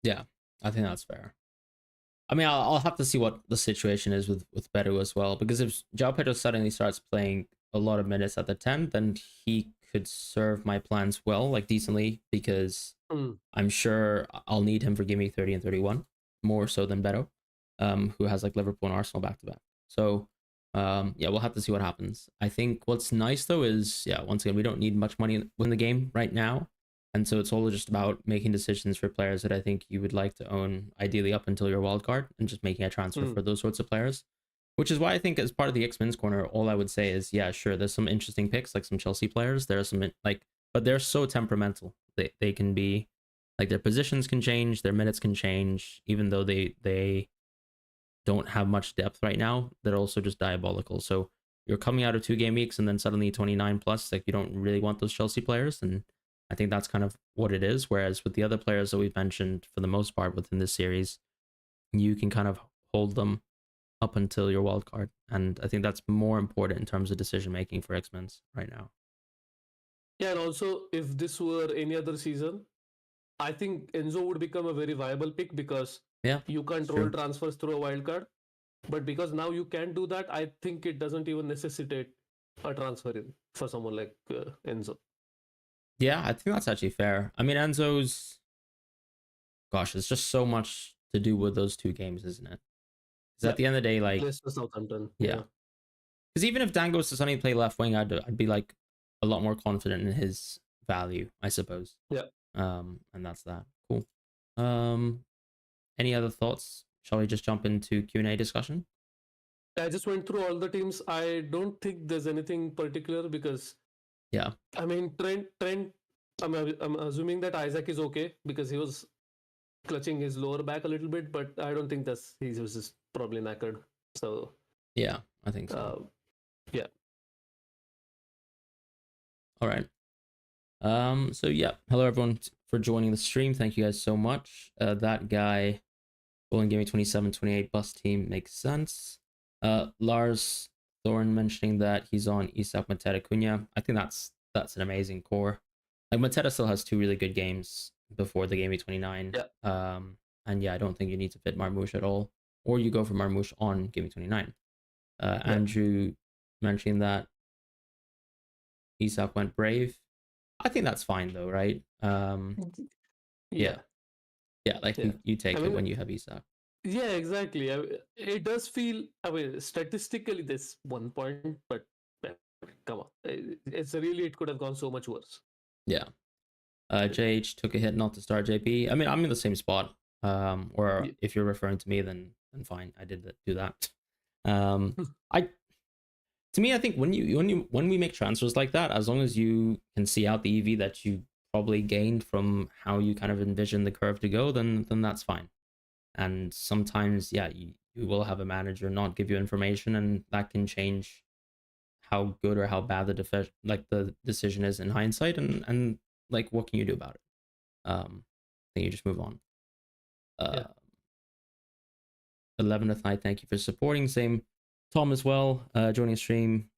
Yeah, I think that's fair. I mean, I'll have to see what the situation is with Beto as well, because if João Pedro suddenly starts playing a lot of minutes at the 10, then he could serve my plans well, like decently, because I'm sure I'll need him for Game Week 30 and 31, more so than Beto, who has like Liverpool and Arsenal back to back. So, yeah, we'll have to see what happens. I think what's nice though is, yeah, once again, we don't need much money in the game right now. And so it's all just about making decisions for players that I think you would like to own, ideally up until your wild card, and just making a transfer for those sorts of players. Which is why I think, as part of the xMins corner, all I would say is, yeah, sure, there's some interesting picks, like some Chelsea players. There are some but they're so temperamental. They can be like, their positions can change, their minutes can change, even though they don't have much depth right now. They're also just diabolical. So you're coming out of 2 game weeks and then suddenly 29 plus, like, you don't really want those Chelsea players, and I think that's kind of what it is. Whereas with the other players that we've mentioned, for the most part within this series, you can kind of hold them up until your wild card, and I think that's more important in terms of decision making for xMins right now. Yeah, and also if this were any other season, I think Enzo would become a very viable pick, because you can't roll transfers through a wild card. But because now you can do that, I think it doesn't even necessitate a transfer in for someone like Enzo. Yeah, I think that's actually fair. I mean, Enzo's, gosh, it's just so much to do with those 2 games, isn't it? Because at the end of the day, like, Southampton. Yeah. Because even if Dan goes to suddenly play left wing, I'd be like a lot more confident in his value, I suppose. Yeah. And that's that. Cool. Any other thoughts? Shall we just jump into Q&A discussion? I just went through all the teams. I don't think there's anything particular, because I mean, Trent. I'm assuming that Isaac is okay, because he was clutching his lower back a little bit, but I don't think he was just probably knackered. So yeah, I think so. Yeah. All right. So yeah, hello everyone for joining the stream. Thank you guys so much. That guy, Bowen Gameweek 28 bus team makes sense. Lars Thorn mentioning that he's on Isak, Mateta, Cunha. I think that's an amazing core. Like, Mateta still has 2 really good games before the Gameweek 29. Yeah. And yeah, I don't think you need to fit Marmoush at all, or you go for Marmoush on Gameweek 29. Andrew mentioning that Isak went Brave. I think that's fine though, right? Yeah, like, you take it when you have Isak. Yeah, exactly. It does feel, I mean, statistically there's 1 point, but come on, it could have gone so much worse. Yeah. JH took a hit not to start JP. I mean, I'm in the same spot. Or if you're referring to me, then fine. I did do that. To me, I think when we make transfers like that, as long as you can see out the EV that you probably gained from how you kind of envision the curve to go, then that's fine. And sometimes, yeah, you will have a manager not give you information, and that can change how good or how bad the decision is in hindsight, and like, what can you do about it? I think you just move on. Elevenify, thank you for supporting. Same Tom as well, joining a stream.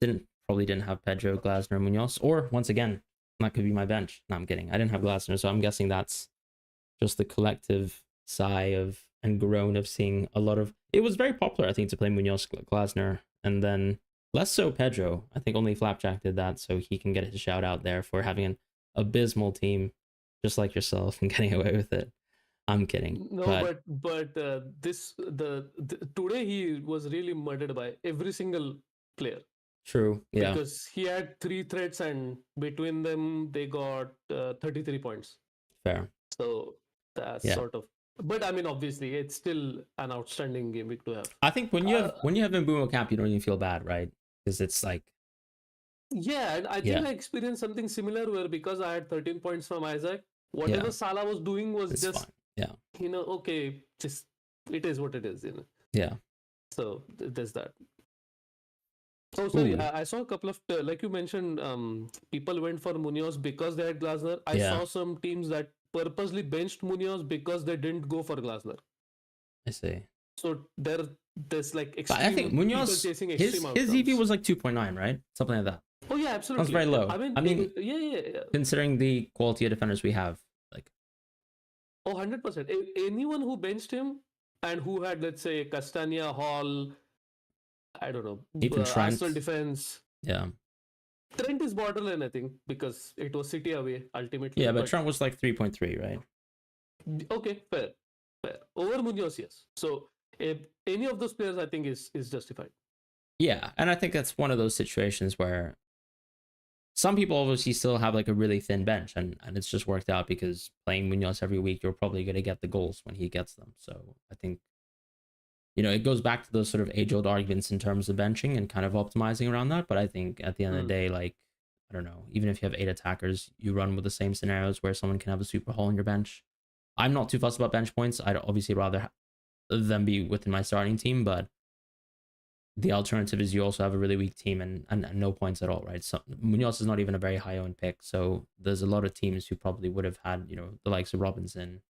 Probably didn't have Pedro, Glasner, Munoz, or once again, that could be my bench. No, I'm kidding. I didn't have Glasner, so I'm guessing that's just the collective sigh of and groan of seeing a lot of. It was very popular, I think, to play Munoz, Glasner, and then less so Pedro. I think only Flapjack did that, so he can get his shout out there for having an abysmal team, just like yourself, and getting away with it. I'm kidding. No, but today he was really murdered by every single player. True. Yeah. Because he had 3 threats and between them they got 33 points. Fair. So that's sort of. But I mean, obviously, it's still an outstanding game week to have. I think when you have Mbeumo cap, you don't even feel bad, right? Because it's like. Yeah, and I think I experienced something similar where because I had 13 points from Isaac, whatever Salah was doing was it's just fine. okay, just it is what it is, Yeah. So there's that. Oh, sorry. I saw a couple of, like you mentioned, people went for Munoz because they had Glasner. I saw some teams that purposely benched Munoz because they didn't go for Glasner. I see. So there's like extreme. But I think Munoz, chasing his EV was like 2.9, right? Something like that. Oh yeah, absolutely. That's very low. I mean, yeah. Considering the quality of defenders we have, like. Oh, 100%. Anyone who benched him and who had, let's say, Castagna, Hall, I don't know, even Trent. Arsenal defense. Yeah. Trent is borderline, I think, because it was City away ultimately. Yeah, but Trent was like 3.3, right? Okay, fair. Over Munoz, yes. So any of those players, I think, is justified. Yeah, and I think that's one of those situations where some people obviously still have like a really thin bench, and it's just worked out because playing Munoz every week, you're probably going to get the goals when he gets them. So I think, it goes back to those sort of age-old arguments in terms of benching and kind of optimizing around that. But I think at the end of the day, like, I don't know, even if you have 8 attackers, you run with the same scenarios where someone can have a super haul on your bench. I'm not too fussed about bench points. I'd obviously rather them be within my starting team, but the alternative is you also have a really weak team and no points at all, right? So Munoz is not even a very high owned pick. So there's a lot of teams who probably would have had, the likes of Robinson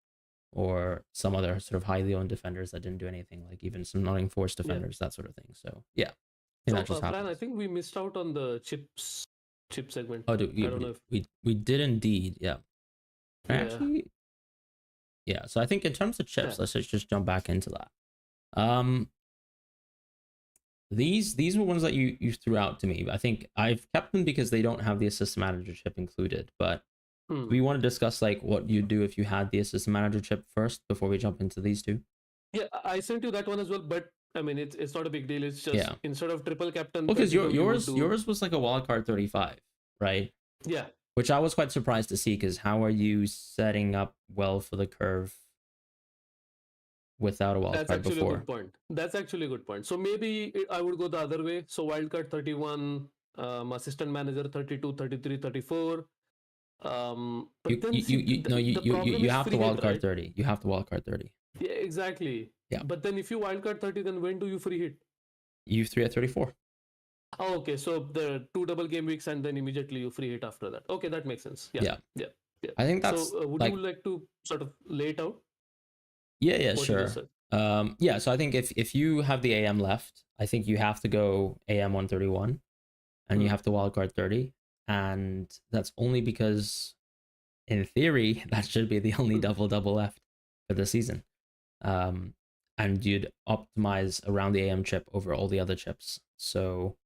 or some other sort of highly owned defenders that didn't do anything, like even some Nottingham Forest defenders, that sort of thing. So yeah. So Fran, I think we missed out on the chip segment. Oh, dude, I don't know if we did indeed, yeah. Actually, yeah. So I think in terms of chips, let's just jump back into that. These were ones that you threw out to me. I think I've kept them because they don't have the assistant manager chip included. But we want to discuss like what you do if you had the assistant manager chip first before we jump into these two. Yeah, I sent you that one as well, but I mean it's not a big deal. It's just instead of triple captain. Well, because yours was like a wildcard 35, right? Yeah. Which I was quite surprised to see, because how are you setting up well for the curve without a wildcard before? A good point. That's actually a good point. So maybe I would go the other way. So wildcard 31, assistant manager 32, 33, 34. But you have to wildcard 30. You have to wildcard 30. Yeah, exactly. Yeah. But then if you wildcard 30, then when do you free hit? You 3 at 34. Oh, okay. So the 2 double game weeks and then immediately you free hit after that. Okay, that makes sense. Yeah. I think that's. So would you like to sort of lay it out? Yeah, sure. So I think if you have the AM left, I think you have to go AM 131 and you have to wildcard 30. And that's only because in theory, that should be the only double left for the season. And you'd optimize around the AM chip over all the other chips. So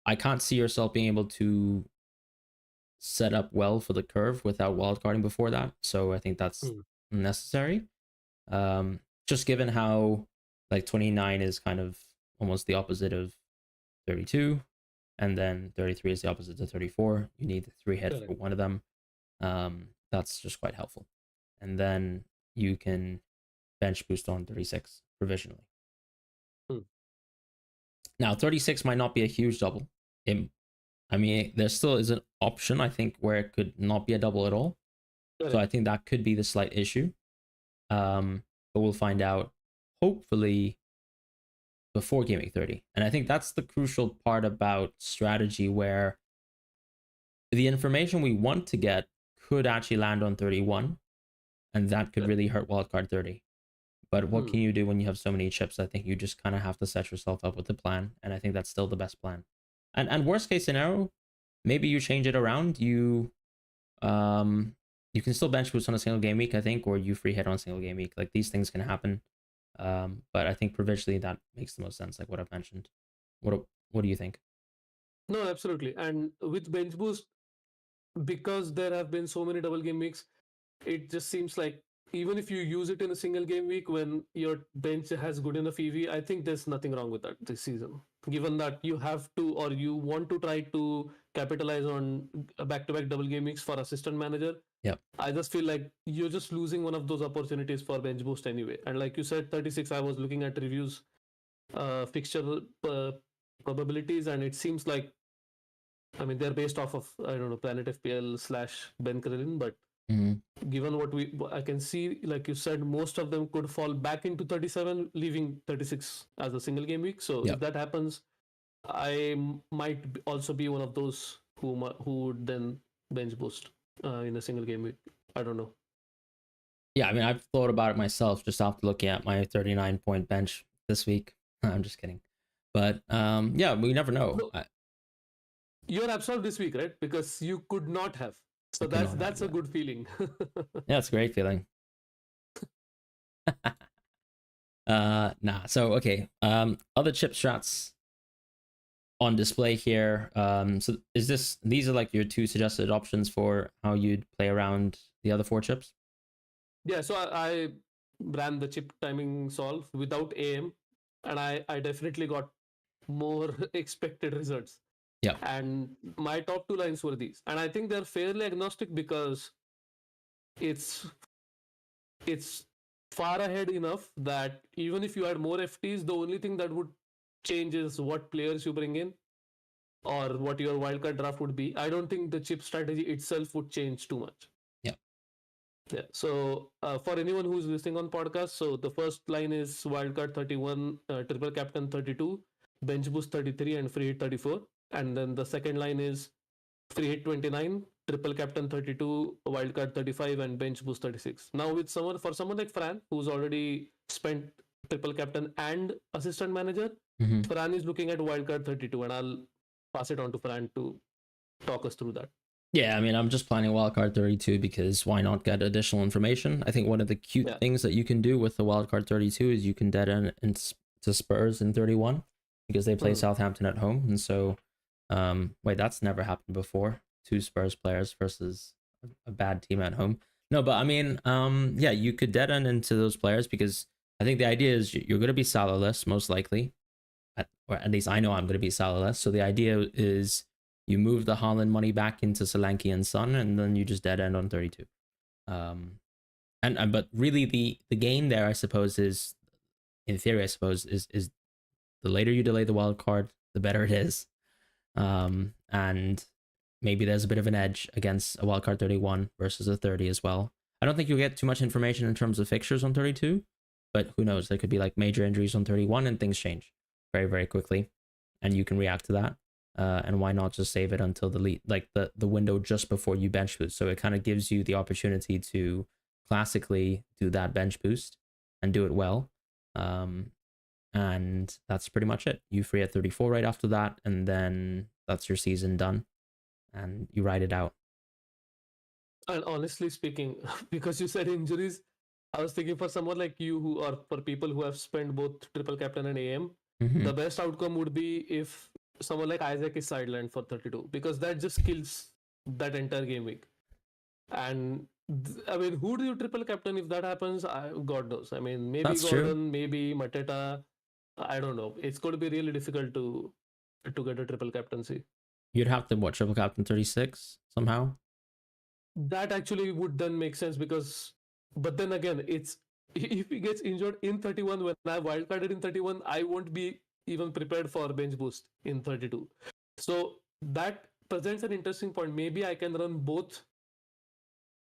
I can't see yourself being able to set up well for the curve without wildcarding before that. So I think that's necessary. Just given how like 29 is kind of almost the opposite of 32, and then 33 is the opposite of 34. You need the 3 hit for one of them. That's just quite helpful. And then you can bench boost on 36 provisionally. Now 36 might not be a huge double. There still is an option, I think, where it could not be a double at all. So I think that could be the slight issue. But we'll find out hopefully before Game Week 30. And I think that's the crucial part about strategy, where the information we want to get could actually land on 31, and that could really hurt wildcard 30. But what can you do when you have so many chips? I think you just kind of have to set yourself up with a plan, and I think that's still the best plan. And worst case scenario, maybe you change it around. You can still bench boost on a single game week, I think, or you free hit on a single game week. Like, these things can happen. But I think provisionally that makes the most sense, like what I've mentioned. What do you think? No, absolutely. And with bench boost, because there have been so many double game weeks, it just seems like even if you use it in a single game week when your bench has good enough EV, I think there's nothing wrong with that this season. Given that you have to or you want to try to capitalize on back-to-back double game weeks for assistant manager, Yep. I just feel like you're just losing one of those opportunities for bench boost anyway. And like you said, 36. I was looking at reviews, fixture probabilities, and it seems like, I mean, they're based off of, I don't know, Planet FPL / Ben Krillin, but given what I can see, like you said, most of them could fall back into 37, leaving 36 as a single game week. So if that happens, I might also be one of those who would then bench boost in a single game week. I don't know. Yeah, I mean, I've thought about it myself just after looking at my 39-point bench this week. I'm just kidding. But yeah, we never know. You're absolved this week, right? Because you could not have. So that's a good feeling. Yeah, it's a great feeling. Nah. So okay. Other chip strats on display here. So these are like your two suggested options for how you'd play around the other 4 chips? Yeah, so I ran the chip timing solve without AM, and I definitely got more expected results. Yeah. And my top 2 lines were these. And I think they're fairly agnostic because it's far ahead enough that even if you add more FTs, the only thing that would change is what players you bring in or what your wildcard draft would be. I don't think the chip strategy itself would change too much. Yeah. So for anyone who's listening on podcast, so the first line is wildcard 31, triple captain 32, bench boost 33, and free hit 34. And then the second line is free hit 29, triple captain 32, wildcard 35, and bench boost 36. Now with for someone like Fran, who's already spent triple captain and assistant manager, Fran is looking at wildcard 32, and I'll pass it on to Fran to talk us through that. Yeah, I mean, I'm just planning wildcard 32 because why not get additional information? I think one of the cute things that you can do with the wildcard 32 is you can dead end into Spurs in 31 because they play Southampton at home. And so, wait, that's never happened before. 2 Spurs players versus a bad team at home. No, but I mean, yeah, you could dead end into those players because I think the idea is you're going to be Salah-less, most likely. Or at least I know I'm going to be Salah-less. So the idea is you move the Haaland money back into Solanke and Son, and then you just dead end on 32. But really the game there, I suppose, is, in theory, I suppose, is the later you delay the wild card, the better it is. And maybe there's a bit of an edge against a wildcard 31 versus a 30 as well. I don't think you'll get too much information in terms of fixtures on 32, but who knows? There could be like major injuries on 31 and things change very, very quickly, and you can react to that. And why not just save it until the window just before you bench boost? So it kind of gives you the opportunity to classically do that bench boost and do it well. And that's pretty much it. You free at 34 right after that, and then that's your season done, and you ride it out. And honestly speaking, because you said injuries, I was thinking for someone like you or for people who have spent both triple captain and AM, the best outcome would be if someone like Isaac is sidelined for 32, because that just kills that entire game week. And I mean, who do you triple captain if that happens? God knows. I mean, maybe That's Gordon, true. maybe Mateta. I don't know. It's going to be really difficult to get a triple captaincy. You'd have to triple captain 36 somehow. That actually would then make sense because, but then again, it's if he gets injured in 31 when I wildcarded in 31, I won't be even prepared for bench boost in 32. So that presents an interesting point. Maybe I can run both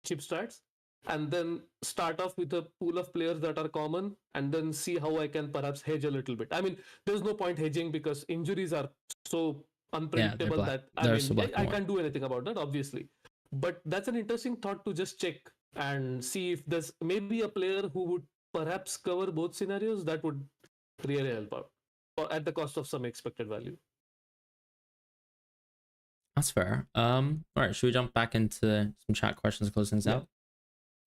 chip strats and then start off with a pool of players that are common and then see how I can perhaps hedge a little bit. I mean, there's no point hedging because injuries are so unpredictable that I can't do anything about that, obviously. But that's an interesting thought to just check and see if there's maybe a player who would perhaps cover both scenarios. That would really help out at the cost of some expected value. That's fair. All right, should we jump back into some chat questions to close things out?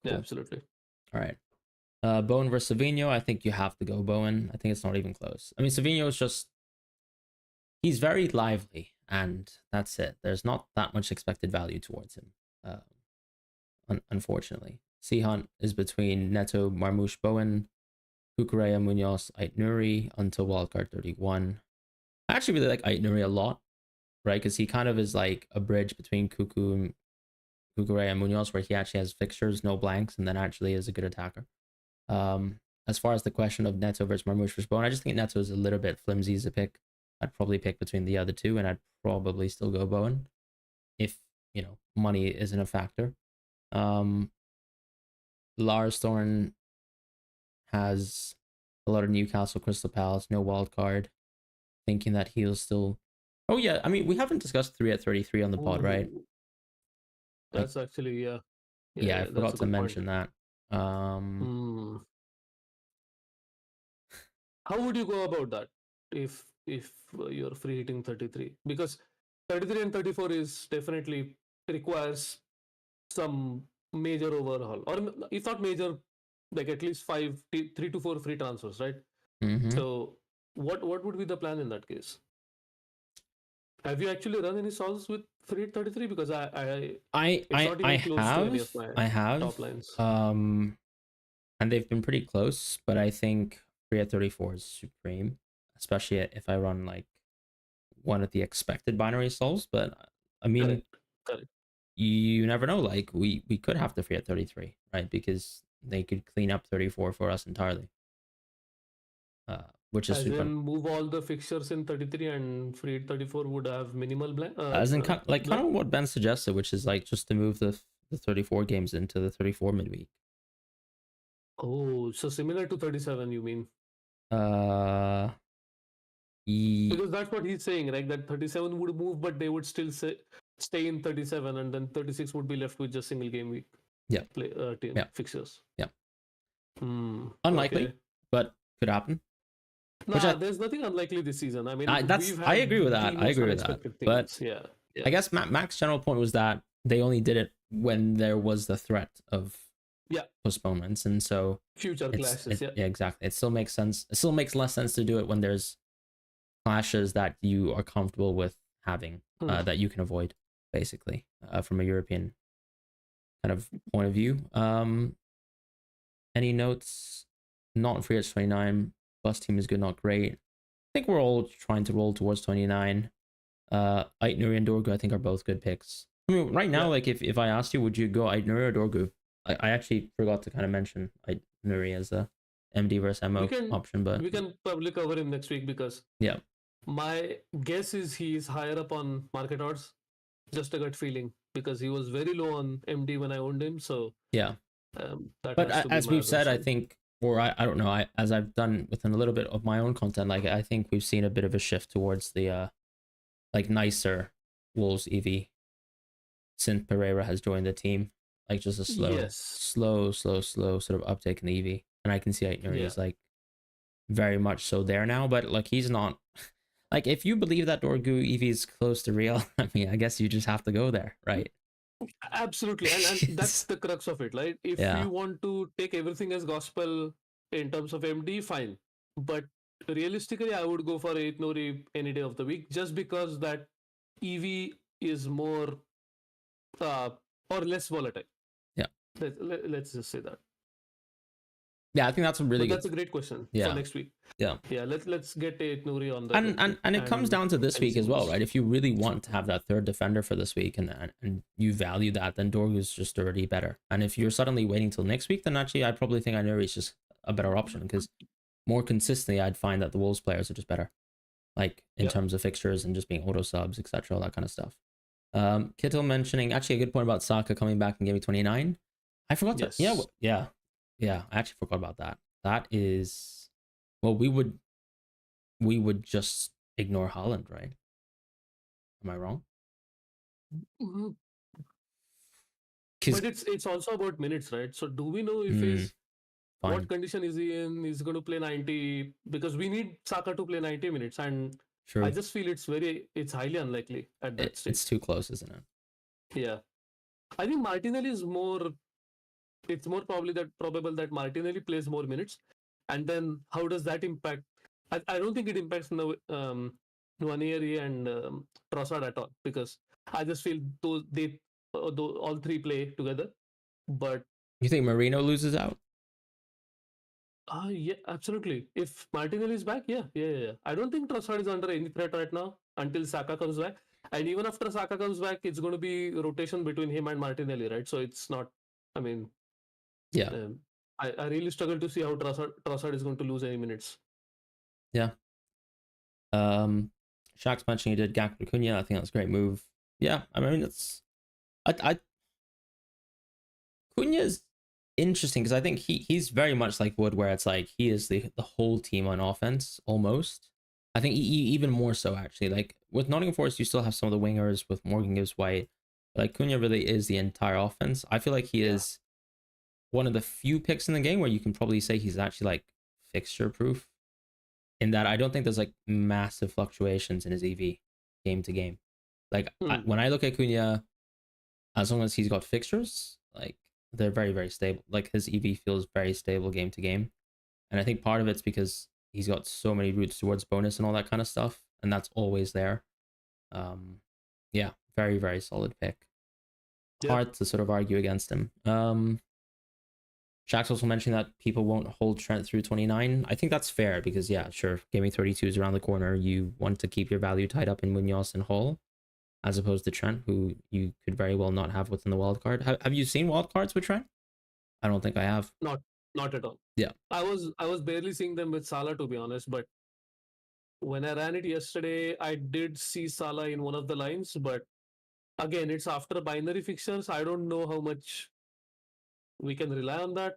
Yeah, cool. Absolutely. All right. Bowen versus Savinho. I think you have to go Bowen. I think it's not even close. I mean, Savinho is just, he's very lively, and that's it. There's not that much expected value towards him, unfortunately. C Hunt is between Neto, Marmoush, Bowen, Kukureya, Munoz, Aitnuri until wildcard 31. I actually really like Aitnuri a lot, right? Because he kind of is like a bridge between Kukureya and Munoz, where he actually has fixtures, no blanks, and then actually is a good attacker. As far as the question of Neto versus Marmoush versus Bowen, I just think Neto is a little bit flimsy as a pick. I'd probably pick between the other two, and I'd probably still go Bowen if money isn't a factor. Lars Thorn has a lot of Newcastle, Crystal Palace, no wild card. Thinking that he'll still. Oh yeah, I mean we haven't discussed 3 at 33 on the pod, right? Ooh, that's actually Yeah, I that's forgot a to good point. mention that. How would you go about that if you're free hitting 33? Because 33 and 34 is definitely requires some major overhaul, or if not major, like at least 3 to 4 free transfers, right? Mm-hmm. So what would be the plan in that case? Have you actually run any solves with free hit 33? Because it's not I even close to any have of my I have top lines. and they've been pretty close, but I think 3 at 34 is supreme, especially if I run like one of the expected binary solves. But I mean, Correct. you never know. Like we could have to free at 33, right? Because they could clean up 34 for us entirely, which is As super. in, move all the fixtures in 33 and free hit 34 would have minimal As in, kind blur. of what Ben suggested, which is like just to move the 34 games into the 34 midweek. Oh, so similar to 37, you mean? Uh, e- Because that's what he's saying, right? That 37 would move, but they would still stay in 37, and then 36 would be left with just single game week yeah, team yeah, fixtures. yeah. Okay. Unlikely, but could happen. Which Nah, there's nothing unlikely this season. I mean, we've I had agree with the that. I most agree with that. unexpected But things. Yeah, I yeah, guess Mac's general point was that they only did it when there was the threat of yeah. postponements, and so Future clashes. Yeah. yeah, exactly. It still makes sense. It still makes less sense to do it when there's clashes that you are comfortable with having, that you can avoid, basically, from a European kind of point of view. Any notes? Not free at 29. Bus team is good, not great. I think we're all trying to roll towards 29. Aitnuri and Dorgu, I think, are both good picks. I mean, right now, Yeah. like if I asked you, would you go Aitnuri or Dorgu? I actually forgot to kind of mention Aitnuri as a MD versus MO option, but we can probably cover him next week, because yeah, my guess is he's higher up on market odds. Just a gut feeling, because he was very low on MD when I owned him. So yeah. that But has to be as my we've said, I assumption. think, or I don't know, as I've done within a little bit of my own content, like I think we've seen a bit of a shift towards the like nicer Wolves EV since Pereira has joined the team. Like just a Yes. slow sort of uptake in the EV, and I can see Aitner Yeah. is like very much so there now. But like he's not. Like if you believe that Dorgu EV is close to real, I mean, I guess you just have to go there, right? Absolutely. And that's the crux of it, right? If Yeah. you want to take everything as gospel in terms of MD, fine. But realistically, I would go for 8 Nori any day of the week, just because that EV is more uh, or less volatile. Yeah. Let's just say that. Yeah, I think that's a really But good. that's a great question for Yeah. next week. Yeah. Yeah, let's get 8 Nuri on the And it comes down to this week as well, xMins. right? If you really want to have that third defender for this week and you value that, then Dorgu's just already better. And if you're suddenly waiting till next week, then actually I probably think Ainuri is just a better option, because more consistently I'd find that the Wolves players are just better, like in Yeah. terms of fixtures and just being auto subs, etc., all that kind of stuff. Kittle mentioning actually a good point about Saka coming back in game 29. I forgot to Yes. yeah. I actually forgot about that. That is, well, we would just ignore Holland, right? Am I wrong? Mhm. Because But it's also about minutes, right? So do we know if he's what fine, condition is he in? He's going to play 90, because we need Saka to play 90 minutes, and I true. just feel it's highly unlikely at that It's stage. too close, isn't it? Yeah. I think Martinelli is more. It's more probable that Martinelli plays more minutes, and then how does that impact? I don't think it impacts Nwaneri and Trossard at all, because I just feel all three play together. But You think Marino loses out? Yeah, absolutely. If Martinelli is back, yeah. I don't think Trossard is under any threat right now until Saka comes back. And even after Saka comes back, it's going to be rotation between him and Martinelli, right? So it's not. I mean, Yeah. I really struggle to see how Trossard is going to lose any minutes. Yeah. Shaq's mentioning he did Gakpo Cunha. I think that's a great move. Yeah, I mean it's I Cunha's interesting because I think he's very much like Wood, where it's like he is the whole team on offense almost. I think even more so actually. Like with Nottingham Forest, you still have some of the wingers with Morgan Gibbs White. Like Cunha really is the entire offense. I feel like he is one of the few picks in the game where you can probably say he's actually like fixture proof. In that I don't think there's like massive fluctuations in his EV game to game. Like when I look at Cunha, as long as he's got fixtures, like they're very, very stable. Like his EV feels very stable game to game. And I think part of it's because he's got so many routes towards bonus and all that kind of stuff. And that's always there. Yeah, very, very solid pick. Hard to sort of argue against him. Shaq's also mentioned that people won't hold Trent through 29. I think that's fair because, yeah, sure, Gaming 32 is around the corner. You want to keep your value tied up in Munoz and Hall, as opposed to Trent, who you could very well not have within the wildcard. Have you seen wildcards with Trent? I don't think I have. Not at all. Yeah. I was barely seeing them with Salah, to be honest, but when I ran it yesterday, I did see Salah in one of the lines, but again, it's after binary fixtures. I don't know how much we can rely on that.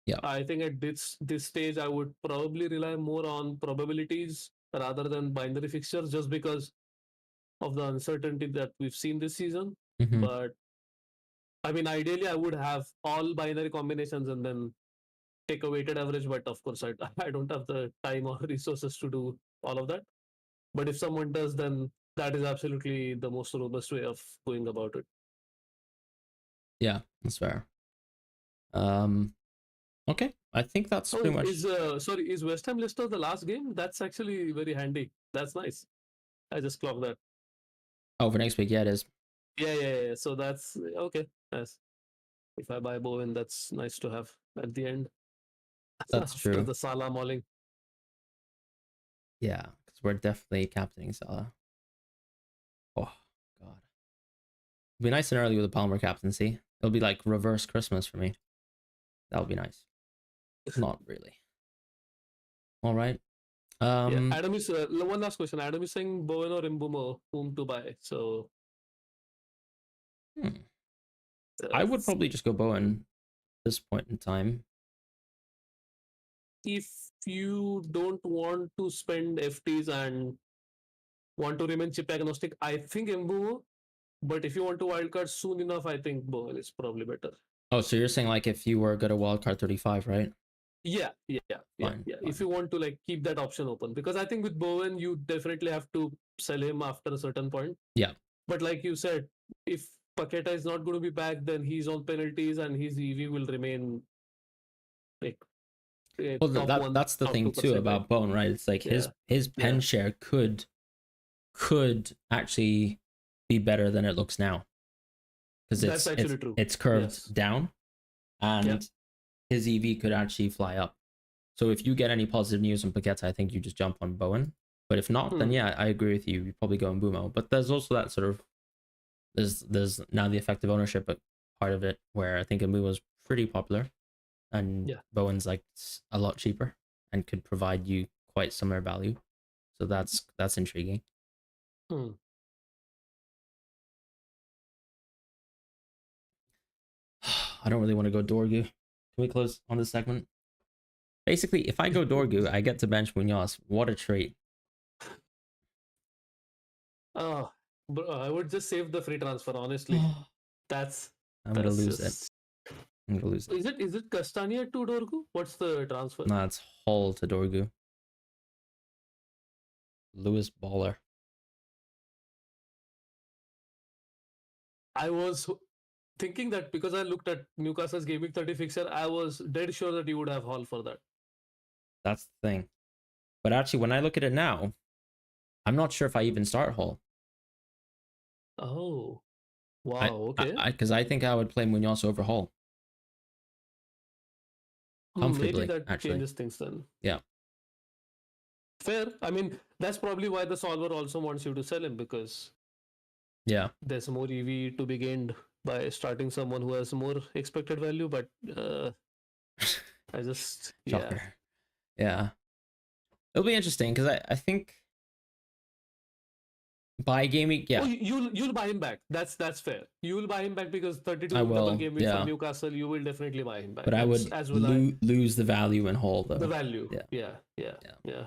Yeah. I think at this stage, I would probably rely more on probabilities rather than binary fixtures, just because of the uncertainty that we've seen this season. Mm-hmm. But I mean, ideally, I would have all binary combinations and then take a weighted average. But of course, I don't have the time or resources to do all of that. But if someone does, then that is absolutely the most robust way of going about it. Yeah, that's fair. Okay, I think that's pretty much. Is West Ham Leicester the last game? That's actually very handy. That's nice. I just clocked that. Oh, for next week, yeah, it is. Yeah. So that's okay. Yes. If I buy Bowen, that's nice to have at the end. That's true. The Salah mauling. Yeah, because we're definitely captaining Salah. Oh God, it'd be nice and early with a Palmer captaincy. It'll be like reverse Christmas for me. That would be nice. Not really. All right. Adam is one last question. Adam is saying Bowen or Mbumo, whom to buy. So I would probably just go Bowen at this point in time. If you don't want to spend FTs and want to remain chip agnostic, I think Mbumo. But if you want to wildcard soon enough, I think Bowen is probably better. Oh, so you're saying like if you were good at wildcard 35, right? Yeah. Fine. If you want to like keep that option open, because I think with Bowen you definitely have to sell him after a certain point. Yeah. But like you said, if Paqueta is not going to be back, then he's on penalties and his EV will remain like. Well, that's the thing too about right? Bowen, right? It's like his pen share could actually be better than it looks now, because it's curved down, and his EV could actually fly up. So if you get any positive news on Paqueta, I think you just jump on Bowen. But if not, then yeah, I agree with you. You probably go on Mbumo. But there's also that sort of there's now the effective ownership part of it, where I think Mbumo is pretty popular, and Bowen's like a lot cheaper and could provide you quite similar value. So that's intriguing. I don't really want to go Dorgu. Can we close on this segment? Basically, if I go Dorgu, I get to bench Munoz. What a treat. Oh, I would just save the free transfer, honestly. I'm gonna lose it. I'm gonna lose it. Is it Castagna to Dorgu? What's the transfer? No, it's Hall to Dorgu. Lewis Baller. I was thinking that because I looked at Newcastle's Gameweek 30 fixture, I was dead sure that you would have Hall for that. That's the thing. But actually, when I look at it now, I'm not sure if I even start Hall. Oh, wow. Okay. Because I think I would play Munoz over Hall. comfortably. Maybe that Actually, changes things then. yeah. Fair. I mean, that's probably why the solver also wants you to sell him, because Yeah. there's more EV to be gained by starting someone who has more expected value. But I just Shocker. Yeah. It'll be interesting because I think by game week, yeah. Oh, you'll buy him back. That's fair. You'll buy him back because 32 I will, double game week yeah. for Newcastle. You will definitely buy him back. But I would as will lose the value in Hall though. the value. Yeah. Yeah.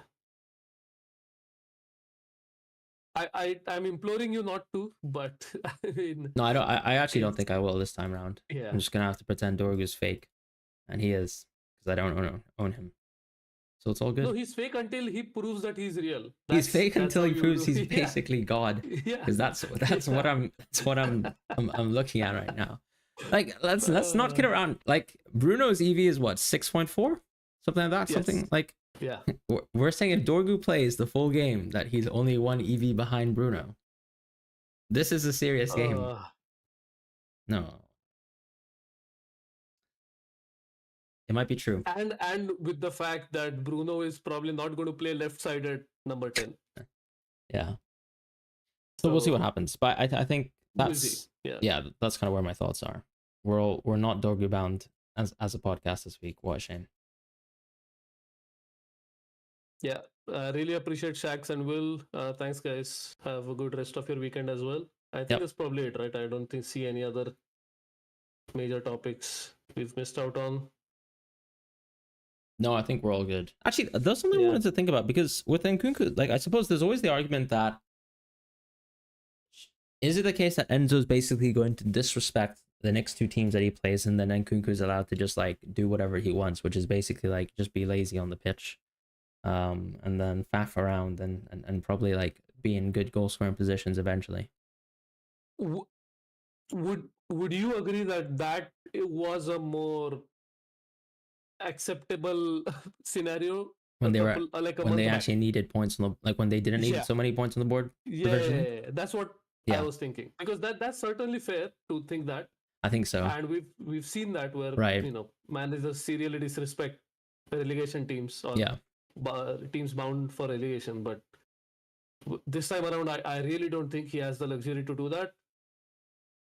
I'm imploring you not to, but I mean, No, I don't. I actually don't think I will this time around. yeah. I'm just gonna have to pretend Dorgu's fake, and he is, because I don't own him. So it's all good. No, he's fake until he proves that he's real. He's fake until he proves he's yeah. basically God. Yeah. Because that's what I'm looking at right now. Like let's not kid around. Like Bruno's EV is what, 6.4, something like that. Yes. Something like, yeah. We're saying if Dorgu plays the full game, that he's only one EV behind Bruno. This is a serious game. No. It might be true. And with the fact that Bruno is probably not going to play left side at number 10. Yeah. So we'll see what happens. But I think that's that's kind of where my thoughts are. We're not Dorgu bound as a podcast this week. What a shame. Yeah. Really appreciate Shax and Will. Thanks guys. Have a good rest of your weekend as well. I think that's probably it, right? I don't see any other major topics we've missed out on. No, I think we're all good. Actually, there's something I wanted to think about, because with Nkunku, like, I suppose there's always the argument that, is it the case that Enzo's basically going to disrespect the next two teams that he plays, and then Nkunku's allowed to just like do whatever he wants, which is basically like just be lazy on the pitch, and then faff around and probably like be in good goal scoring positions eventually. Would you agree that it was a more acceptable scenario when they were when they actually needed points on the, like when they didn't need so many points on the board? Yeah, that's what I was thinking, because that's certainly fair to think that. I think so, and we've seen that where managers serially disrespect relegation teams or teams bound for relegation. But this time around, I really don't think he has the luxury to do that.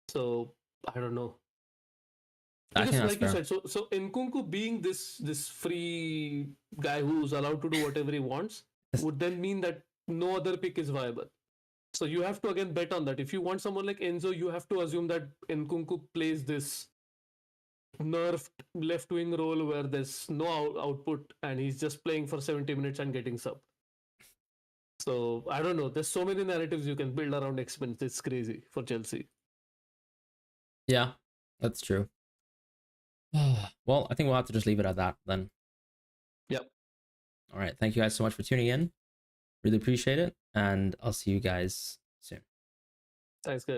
So I don't know. Because like you said, so Nkunku being this free guy who's allowed to do whatever he wants would then mean that no other pick is viable. So you have to again bet on that. If you want someone like Enzo, you have to assume that Nkunku plays this nerfed left wing role where there's no output and he's just playing for 70 minutes and getting sub. So I don't know. There's so many narratives you can build around xMins. It's crazy for Chelsea. Yeah, that's true. Well, I think we'll have to just leave it at that then. Yep. All right. Thank you guys so much for tuning in. Really appreciate it. And I'll see you guys soon. Thanks, guys.